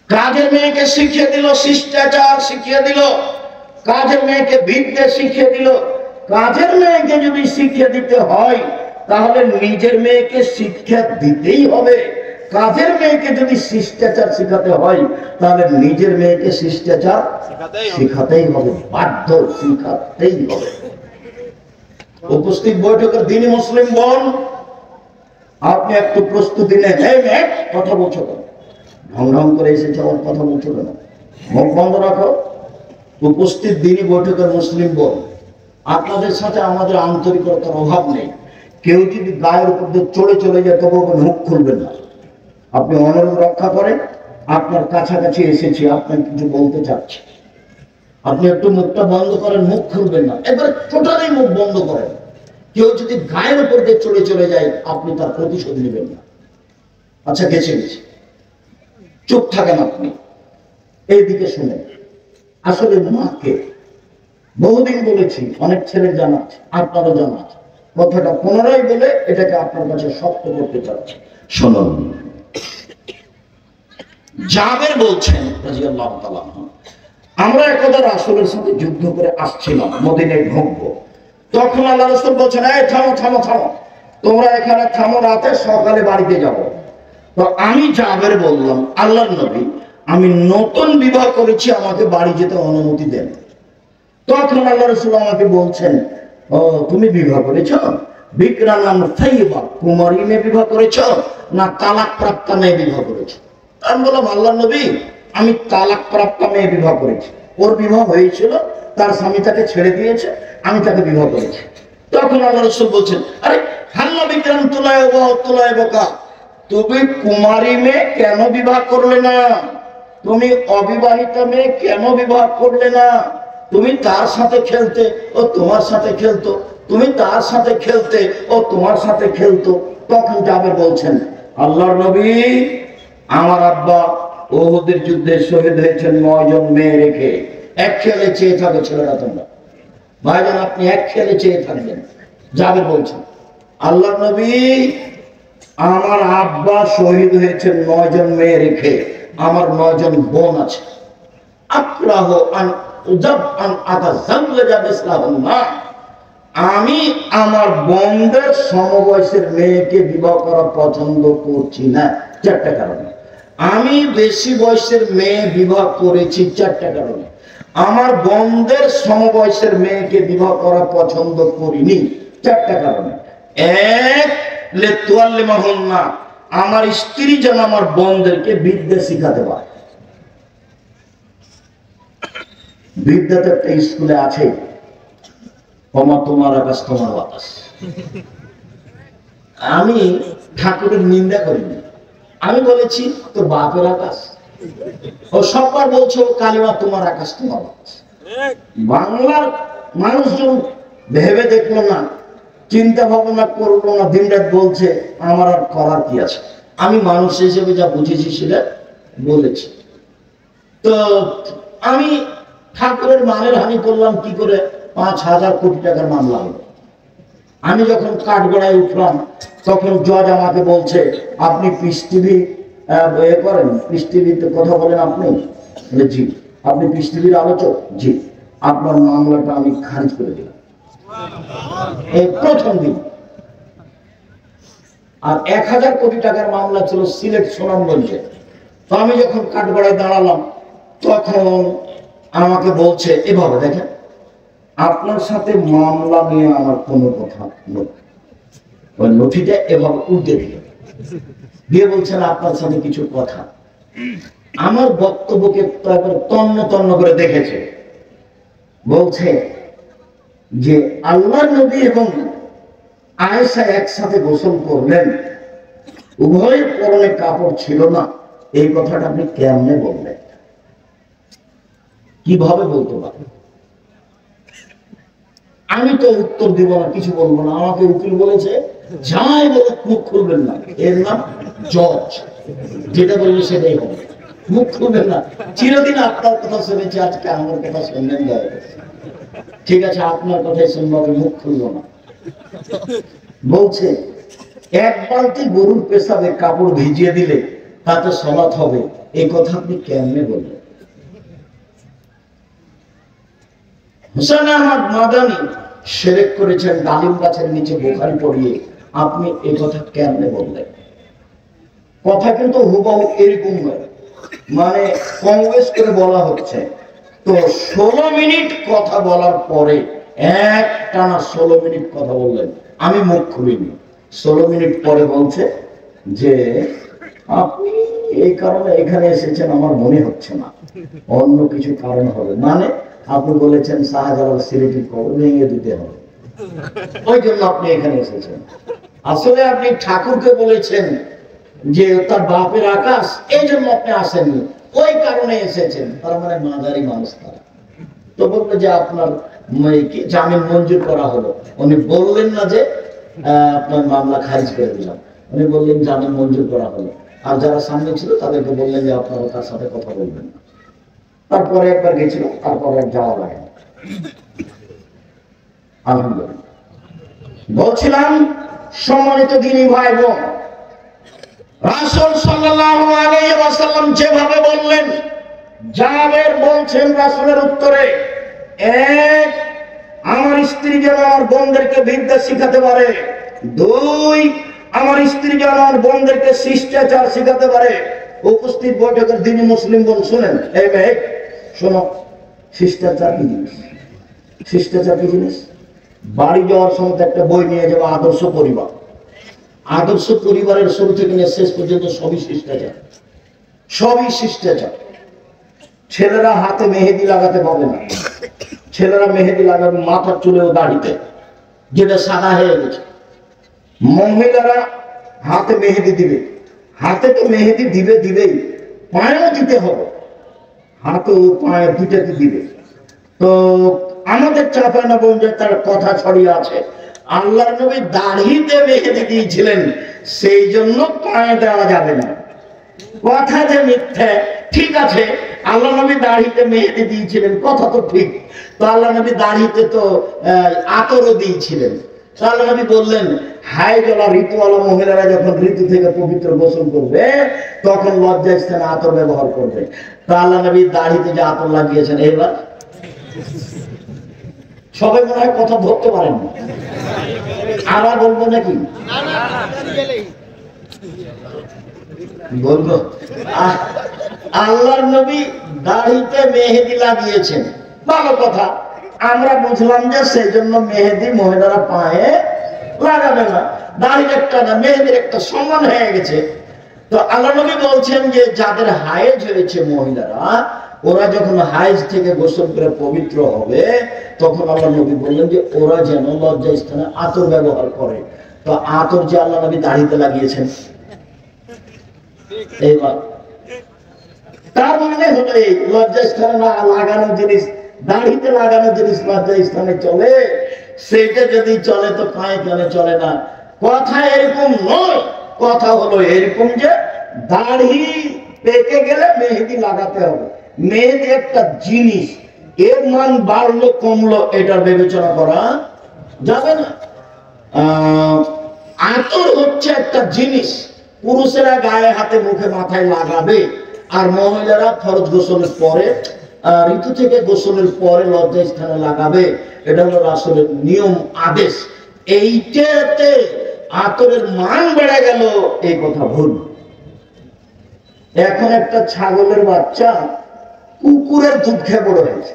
কাজের মেয়েকে শিখিয়ে দিল শিষ্টাচার, শিখিয়ে দিল কাজের মেয়েকে বিদ্যা শিখিয়ে দিল। কাজের মেয়েকে যদি শিক্ষা দিতে হয় তাহলে নিজের মেয়েকে শিক্ষা দিতেই হবে। কাজের মেয়েকে যদি শিষ্টাচার শিখাতে হয় তাহলে নিজের মেয়েকে শিষ্টাচার শিখাতেই হবে, বাধ্য, শিখাতেই হবে। উপস্থিত বৈঠকের দিনই মুসলিম বোন, আপনি একটু প্রস্তুতি নেন। কথা বলছো কেন? ঢং করে এসেছে, আমার কথা বলছো কেন? মুখ বন্ধ রাখো। উপস্থিত দিনই বৈঠকের মুসলিম বোন, আপনাদের সাথে আমাদের আন্তরিকতার অভাব নেই। কেউ যদি গায়ের উপর দিয়ে চলে যায় তবু মুখ খুলবেন না। আপনি অনুরোধ রক্ষা করেন, আপনার কাছাকাছি এসেছি, আপনার কিছু বলতে চাচ্ছি, আপনি একটু মুখটা বন্ধ করেন, মুখ খুলবেন না। এবার টোটালি মুখ বন্ধ করেন। কেউ যদি গায়ের উপর দিয়ে চলে যায় আপনি তার প্রতিশোধ নেবেন না। আচ্ছা গেছে, চুপ থাকেন আপনি। এইদিকে শুনেন, আসলে মাকে বহুদিন বলেছি, অনেক ছেলে জানা আছে, আপনারও জানা আছে। কথাটা পুনরায় বলে এটাকে আপনার কাছে শক্ত করতে চাচ্ছি, শুনুন। জাবের বলছেন রাদিয়াল্লাহু তাআলা, আমরা একদা রাসূলের সাথে যুদ্ধ করে আসছিলাম, মদিনায় ঢুকবো। তখন আল্লাহ রাসূল বলছেন, এই থামো, তোমরা এখানে থামো, রাতে সকালে বাড়িতে যাব। তো আমি জাবের বললাম, আল্লাহর নবী, আমি নতুন বিবাহ করেছি, আমাকে বাড়ি যেতে অনুমতি দেন। তখন আল্লাহ রাসূল আমাকে বলছেন, ও তুমি বিবাহ করেছ? বিকরানান সাইয়্যিবা, কুমারী মেয়ে বিবাহ করেছ না তালাক প্রাপ্ত মেয়ে বিবাহ করেছ? আমি বললাম, আল্লাহর নবী, আমি তালাক প্রাপ্ত মেয়ে বিবাহ করেছি। ওর বিবাহ হয়েছিল, তার স্বামী তাকে ছেড়ে দিয়েছে, আমি তাকে বিবাহ করেছি। তখন আল্লাহ রাসূল বলছেন, আরে হাল্লা বিকরান তুলায় বোকা, তুমি কুমারী মেয়ে কেন বিবাহ করলে না? তুমি অবিবাহিতা মেয়ে কেন বিবাহ করলে না? তুমি তার সাথে খেলতে, ও তোমার সাথে খেলতো, তুমি তার সাথে খেলতে, ও তোমার সাথে খেলতো। তখন জাবের বলছেন, আল্লাহর নবী, আমার আব্বা উহুদের যুদ্ধে শহীদ হয়েছেন 9 জন মেয়ে রেখে। এক খেয়ালে চেয়ে থাকো ছেলেরা তোমরা, ভাইজান আপনি এক খেয়ালে চেয়ে থাকবেন। জাবের বলছেন, আল্লাহর নবী, আমার আব্বা শহীদ হয়েছেন 9 জন মেয়ে রেখে, আমার 9 জন বোন আছে। আক্রাহু আন উজাব আন আতাজাওয়াজা বিসলাহুন্না, আমি আমার বোনদের সমবয়সের মেয়েকে বিবাহ করা পছন্দ করছি না 4টা কারণে। আমি বেশি বয়সের মেয়ে বিবাহ করেছি 4টা কারণে। আমার বোনদের সমবয়সের মেয়েকে বিবাহ করা পছন্দ করিনি 4টা কারণে। এক, লিতুআল্লিমাহুন্না, আমার স্ত্রী যেন আমার বোনদেরকে বিদ্যা শিখাতে পারে। বিদ্যা তো একটা স্কুলে আছে, তোমার আকাশ তোমার বাতাস। আমি ঠাকুরের নিন্দা করিনি, আমি বলেছি তোর বাপের আকাশ। ও সববার বলছো কালিমা তোমার আকাশ তোমার বাতাস। বাংলার মানুষজন ভেবে দেখলো না, চিন্তা ভাবনা করলো না, দিন রাত বলছে, আমার আর করার কি আছে। আমি মানুষ হিসেবে যা বুঝেছি সেটা বলেছি। তো আমি ঠাকুরের মানের হানি করলাম কি করে? 5,000 কোটি টাকার মামলা হলো। আমি যখন কাঠগড়ায় উঠলাম তখন জজ আমাকে বলছে, আপনি পিস টিভি করেন, পিস টিভিতে কথা বলেন আপনি? জি। আপনি পিস টিভির আলোচক? জি। আপনার মামলাটা আমি খারিজ করে দিলাম এই প্রথম দিন। আর 1,000 কোটি টাকার মামলা ছিল সিলেট সুনামগঞ্জে। তো আমি যখন কাঠগড়ায় দাঁড়ালাম তখন আমাকে বলছে, এভাবে দেখেন, আপনার সাথে মামলা নিয়ে আমার কোনো কথা নেই। ওই নথিটা এভাবে উল্টে দিয়ে বলছেন, আপনার সাথে কিছু কথা। আমার বক্তব্যকে তো একবার তন্ন তন্ন করে দেখেছে। বলছে যে আল্লাহর নবী এবং আয়েশা একসাথে গোসল করলেন, উভয়ের পরনে কাপড় ছিল না, এই কথাটা আপনি কেমনে বললেন? কিভাবে বলতে পারেন? আমি তো উত্তর দিব না, কিছু বলবো না। আমাকে উকিল বলেছে, যাই বলে মুখ খুলবেন না, এর নাম জজ, যেটা বলবে সেটাই হবে, মুখ খুলবেন না। চিরদিন আপনার কথা শুনেছি, আজকে আমার কথা শুনলেন, ঠিক আছে আপনার কথাই শুনবো, আমি মুখ খুলবো না। বলছে, 1 বালতি গরুর পেশাবে কাপড় ভিজিয়ে দিলে তাতে সালাত হবে, এই কথা আপনি কেমনে বললেন? হুসাইন আহমদ মাদানী শিরক করেছেন ডালিম গাছের নিচে বুখারী পড়িয়ে, আপনি এই কথা কেমনে বললেন? কথা কিন্তু হুবহু এরকম নয়, মানে কংগ্রেস করে বলা হচ্ছে। তো 16 মিনিট কথা বলার পরে একটানা 16 মিনিট কথা বললেন, আমি মুখ খুলিনি। 16 মিনিট পরে বলছে যে আপনি এই কারণে এখানে এসেছেন আমার মনে হচ্ছে না, অন্য কিছু কারণ হবে। মানে আপনি বলেছেন শাহজালাল সিলেটির কবর ভেঙে দিতে হবে, ওই জন্য আপনি এখানে এসেছেন। আসলে আপনি ঠাকুরকে বলেছেন যে তার বাপের আকাশ, এই জন্য আপনি আসেননি, ওই কারণে এসেছেন। তার মানে মাঝারি মানুষ তারা। তো বললো যে আপনার জামিন মঞ্জুর করা হলো। উনি বললেন না যে আপনার মামলা খারিজ করে দিলাম, উনি বললেন জামিন মঞ্জুর করা হলো। আর যারা সামনে ছিল তাদেরকে বললেন যে আপনারা তার সাথে কথা বলবেন না। তারপরে একবার গেছিল, তারপরে যাওয়া লাগে না। আলহামদুলিল্লাহ। বলছিলাম সম্মানিত দিনী ভাই বোন, রাসূল সাল্লাল্লাহু আলাইহি ওয়াসাল্লাম যেভাবে বললেন, জাবের বলছেন রাসূলের উত্তরে, 1, আমার স্ত্রী যেন আমার বোনদেরকে বিদ্যা শিখাতে পারে। 2, আমার স্ত্রী যেন আমার বোনদেরকে শিষ্টাচার শিখাতে পারে। উপস্থিত বৈঠকের দিনী মুসলিম বোন শুনেন, এই মেয়ে শোনো, শিষ্টাচার কি জিনিস? শিষ্টাচার কি জিনিস? বাড়ি যাওয়ার সময় একটা বই নিয়ে যাবো, আদর্শ পরিবার। আদর্শ পরিবারের শুরু থেকে নিয়ে শেষ পর্যন্ত সবই শিষ্টাচার, সবই শিষ্টাচার। ছেলেরা হাতে মেহেদি লাগাতে পাবে না, ছেলেরা মেহেদি লাগাবে মাথার চুলে ও দাড়িতে, যেটা সাদা হয়ে গেছে। মহিলারা হাতে মেহেদি দিবে, হাতে তো মেহেদি দিবেই, পায়েও দিতে হবে, হাতে ও পায়ে দুটাতে দিবে। তো আমাদের চাঁপাইনবাবগঞ্জে তার কথা ছড়িয়ে আছে, আল্লাহর নবী দাড়িতে মেহেদি দিয়েছিলেন, সেই জন্য পায়ে দেওয়া যাবে না। কথা যে মিথ্যে, ঠিক আছে, আল্লাহ নবী দাড়িতে মেহেদি দিয়েছিলেন, কথা তো ঠিক। তো আল্লাহ নবী দাড়িতে তো আতরও দিয়েছিলেন। তো আল্লাহ নবী বললেন, হাইজলা ঋতুওয়ালা মহিলারা যখন ঋতু থেকে পবিত্র গোসল করবে তখন লজ্জা স্থানে আতর ব্যবহার করবে। তো আল্লাহ নবী দাড়িতে যে আতর লাগিয়েছেন, এবার সবাই মনে হয় কথা ধরতে পারেন না, আবার বলবো নাকি? বলবো। আল্লাহর নবী দাড়িতে মেহেদি লাগিয়েছেন, ভালো কথা। আমরা বুঝলাম যে সেই জন্য মেহেদি মহিলারা পায়ে লাগাবে না, দাড়ির একটা না, মেহেদির একটা সম্মান হয়ে গেছে। তো আল্লাহ নবী বলছেন যে যাদের হায়েজ হয়েছে মহিলারা, ওরা যখন হায়েজ থেকে গোসল করে পবিত্র হবে তখন আল্লাহ নবী বললেন যে ওরা যেন লজ্জা স্থানে আতর ব্যবহার করে। তো আতর যে আল্লাহ নবী দাড়িতে লাগিয়েছেন, এইবার তার মানে হলো এই লজ্জা স্থানে না লাগানো জিনিস, দাড়িতে লাগানো জিনিস লজ্জা স্থানে চলে, সেটা যদি চলে তো পায়ে কেন চলে না? কথা এরকম নয়, কথা হলো এরকম যে দাড়ি পেকে গেলে মেহেদি লাগাতে হবে। মেহেদি একটা জিনিস, এর মান বাড়লো কমলো এটার বিবেচনা করা যাবে না। আতর হচ্ছে একটা জিনিস, পুরুষেরা গায়ে হাতে মুখে মাথায় লাগাবে, আর মহিলারা ফরজ গোসলের পরে ঋতু থেকে গোসলের পরে লজ্জা স্থানে লাগাবে। এটা হলো রাসূলের নিয়ম, আদেশ। এইটাতে আতরের মান বেড়ে গেল, এই কথা ভুল। এখন একটা ছাগলের বাচ্চা কুকুরের দুধ খেয়ে বড় হয়েছে,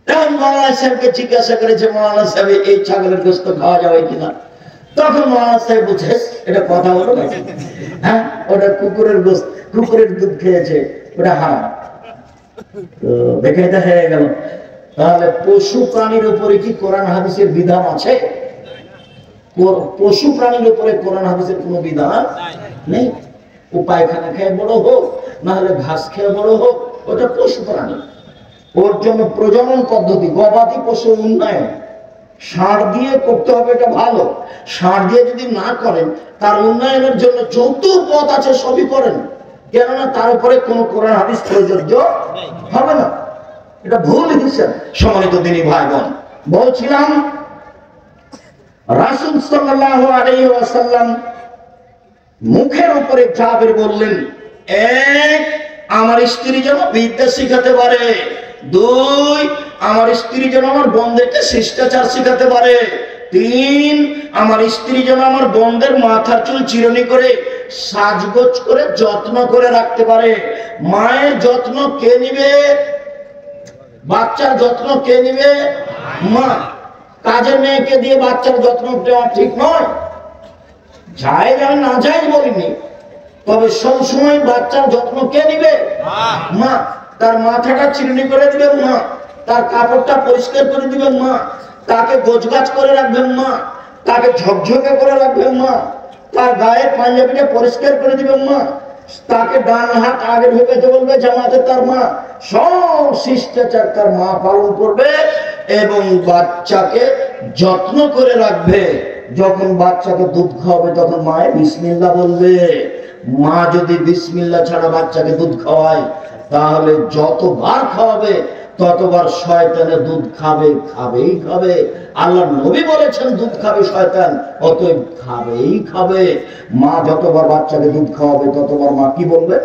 তখন মৌলানা সাহেবকে জিজ্ঞাসা করেছে, মৌলানা সাহেব এই ছাগলের গোশত খাওয়া যাবে কিনা? তখন মৌলানা সাহেব বুঝে এটা কথা হলো নাকি? হ্যাঁ, ওটা কুকুরের গোশত, কুকুরের দুধ খেয়েছে, ওটা হারাম। তো দেখে এটা হয়ে গেল। তাহলে পশু প্রাণীর উপরে কি কোরআন হাদিসের বিধান আছে? পশু প্রাণীর উপরে কোরআন হাদিসের কোনো বিধান নেই। ও পায়খানা খেয়ে বড় হোক, না হলে ঘাস খেয়ে বড় হোক, ওটা পশু প্রাণী। ওর জন্য প্রজনন পদ্ধতি, গবাদি পশু উন্নয়ন ষাঁড় দিয়ে করতে হবে, এটা ভালো। ষাঁড় দিয়ে যদি না করেন, তার উন্নয়নের জন্য যত পথ আছে সবই করেন, কেননা তার উপরে কোন কোরআন হাদিস প্রযোজ্য হবে না। এটা ভুল হিসেব। সম্মানিত দিনী ভাই বোন, বলছিলাম রাসূল সাল্লাল্লাহু আলাইহি ওয়াসাল্লাম মুখের উপরে জাবের বললেন, এক, আমার স্ত্রী যেন বিদ্যা শিখাতে পারে, দুই, আমার স্ত্রী যেন আমার বোনদেরকে শিষ্টাচার শিখাতে পারে, তিন, আমার স্ত্রী যেন আমার বোনদের মাথার চুল চিরুনি করে সাজগোজ করে যত্ন করে রাখতে পারে। মায়ের যত্ন কে নিবে? বাচ্চার যত্ন কে নিবে? মা। কাজের মেয়েকে দিয়ে বাচ্চার যত্ন দেওয়া ঠিক নয়। জায়েজ আর না জায়েজ বলিনি, তবে সবসময় বাচ্চার যত্ন কে নিবে? মা। তার মাথাটা চিরুনি করে দিবে মা, তার কাপড়টা পরিষ্কার করে দিবে মা, তাকে গোছগাছ করে রাখবেন মা, তাকে ঝকঝকে করে রাখবেন মা, তার গায়ে পাঞ্জাবিটা পরিষ্কার করে দিবেন মা, তাকে ডান হাত আগে ঢুকাতে বলবে জামাতে তার মা। সব শিষ্টাচার তার মা পালন করবে এবং বাচ্চাকে যত্ন করে রাখবে। যখন বাচ্চাকে দুধ খাওয়াবে তখন মায়ে বিসমিল্লাহ বলবে। মা যদি বিসমিল্লাহ ছাড়া বাচ্চাকে দুধ খাওয়ায়, তাহলে যতবার খাওয়াবে ততবার শয়তানের দুধ খাবে, খাবেই খাবে। আল্লাহর নবী বলেছেন দুধ খাবে শয়তান, অতএব খাবেই খাবে। মা যতবার বাচ্চাকে দুধ খাওয়াবে ততবার মা কি বলবে?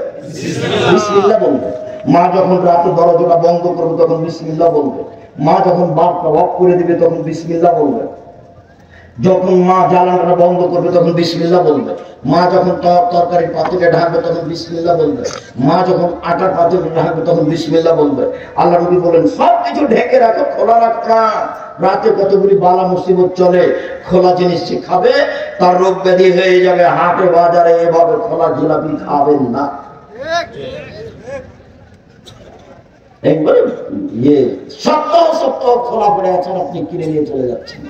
বিসমিল্লাহ বলবে। মা যখন রাতে দরজাটা বন্ধ করবে তখন বিসমিল্লাহ বলবে। মা যখন বাপটা অফ করে দিবে তখন বিসমিল্লাহ বলবে। যখন মা জ্বালানোটা বন্ধ করবে তখন বিসমিল্লাহ বলবে। মা যখন তরকারির পাতিলে ঢাকবে তখন বিসমিল্লাহ বলবে। মা যখন আটার পাতিলে ঢাকবে তখন বিসমিল্লাহ বলবে। আল্লাহ নবী বলেন সবকিছু ঢেকে রাখো, খোলা রাখো না। রাতে কতগুলি বালা মুসিবত চলে, খোলা জিনিস খাবে তার রোগ ব্যাধি হয়ে যাবে। হাটে বাজারে এভাবে খোলা জিলাপি খাবেন না। একবারে সপ্তাহ সপ্তাহ খোলা পড়ে আছেন, আপনি কিনে নিয়ে চলে যাচ্ছেন।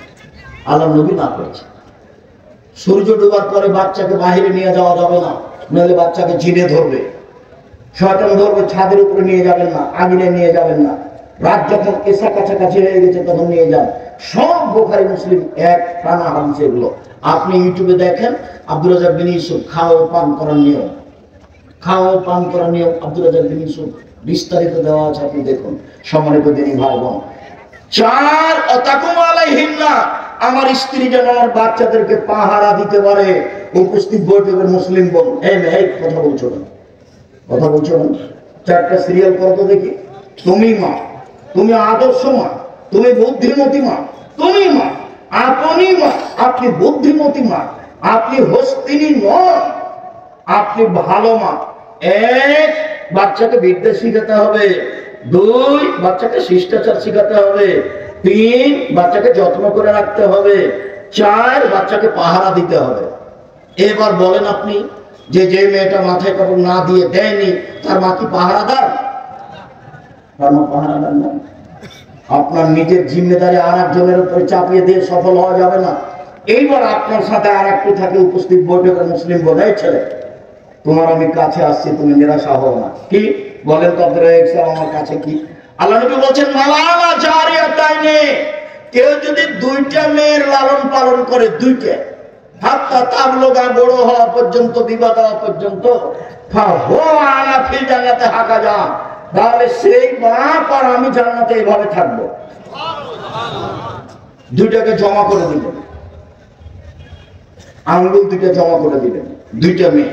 আল্লাহ নবী না করেছে। সূর্য ডোবার পরে বাচ্চাকে বাহিরে নিয়ে যাওয়া যাবে না, নইলে বাচ্চাকে জিনে ধরবে, শয়তান ধরবে। ছাদের উপরে নিয়ে যাবেন না, আগুনে নিয়ে যাবেন না, রাত যখন এসা কাছাকাছি হয়ে গেছে তখন নিয়ে যান। সব বুখারী মুসলিম এক টানা হাদিস এগুলো। আপনি ইউটিউবে দেখেন আব্দুর রাজ্জাক বিন ইউসুফ খাওয়া ও পান করার নিয়ম, খাওয়া ও পান করার নিয়ম আব্দুর রাজ্জাক বিন ইউসুফ বিস্তারিত দেওয়া আছে, আপনি দেখুন। সম্মানিত দিনী ভাই বোন, 4 অতাকুম আলাইহিন্না, আমার স্ত্রী যেন আমার বাচ্চাদেরকে পাহারা দিতে পারে। উপস্থিত বৈঠকের মুসলিম বোন, এই কথা বলছো না, কথা বলছো না, 4টা সিরিয়াল করো তো দেখি। তুমি মা, তুমি আদর্শ মা, তুমি বুদ্ধিমতী মা, তুমি মা, আপনি মা, আপনি বুদ্ধিমতী মা, আপনি হস্তিনী নন, আপনি ভালো মা। 1 বাচ্চাকে বিদ্যা শিখাতে হবে, 2 বাচ্চাকে শিষ্টাচার শিখাতে হবে, 3 বাচ্চাকে যত্ন করে রাখতে হবে, 4 বাচ্চাকে পাহারা দিতে হবে। এবার বলেন আপনি যে মেয়েটা মাথায় কাপড় না দিয়ে দেয়নি তার মা কি পাহারাদার? তার মা পাহারাদার না। আপনার নিজের জিম্মেদারি আর একজনের উপরে চাপিয়ে দিয়ে সফল হওয়া যাবে না। এইবার আপনার সাথে আর একটু থাকে উপস্থিত বৈঠকের মুসলিম বোন, এই ছেলে তোমার আমি কাছে আসছি, তুমি নিরাশা হও না। কি বলেন তো আপনারা, আমার কাছে কি? আল্লাহ নবী বলছেন মালালা জারিয়াতাইনে, কেউ যদি 2টা মেয়ের লালন পালন করে, 2টা হাত্তা তাবলুগা, বড় হওয়া পর্যন্ত, বিবাহ হওয়া পর্যন্ত, ফাহুয়া আলা ফিল জান্নাতে হাকাজা, তাহলে সেই বাপ আর আমি জান্নাতে এইভাবে থাকবো। 2টাকে জমা করে দিবেন, আঙ্গুল 2টা জমা করে দিবেন, 2টা মেয়ে।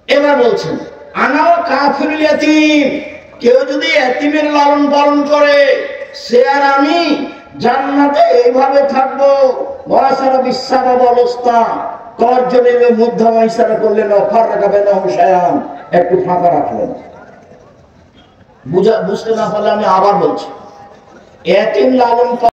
এবার বলছেন আনাও কাফিরুল ইয়াতীম, কেউ যদি এতিমের লালন পালন করে, সে আর আমি জান্নাতে এইভাবে থাকবো। ওয়াসারা বিসাবাব অবস্থা, তর্জমে মুদ্দামা ইশারা করলেন, অফার রাখাবেন অংশায়ান, একটু ফাঁকা রাখলেন। বুঝতে না পারলে আমি আবার বলছি, এতিম লালন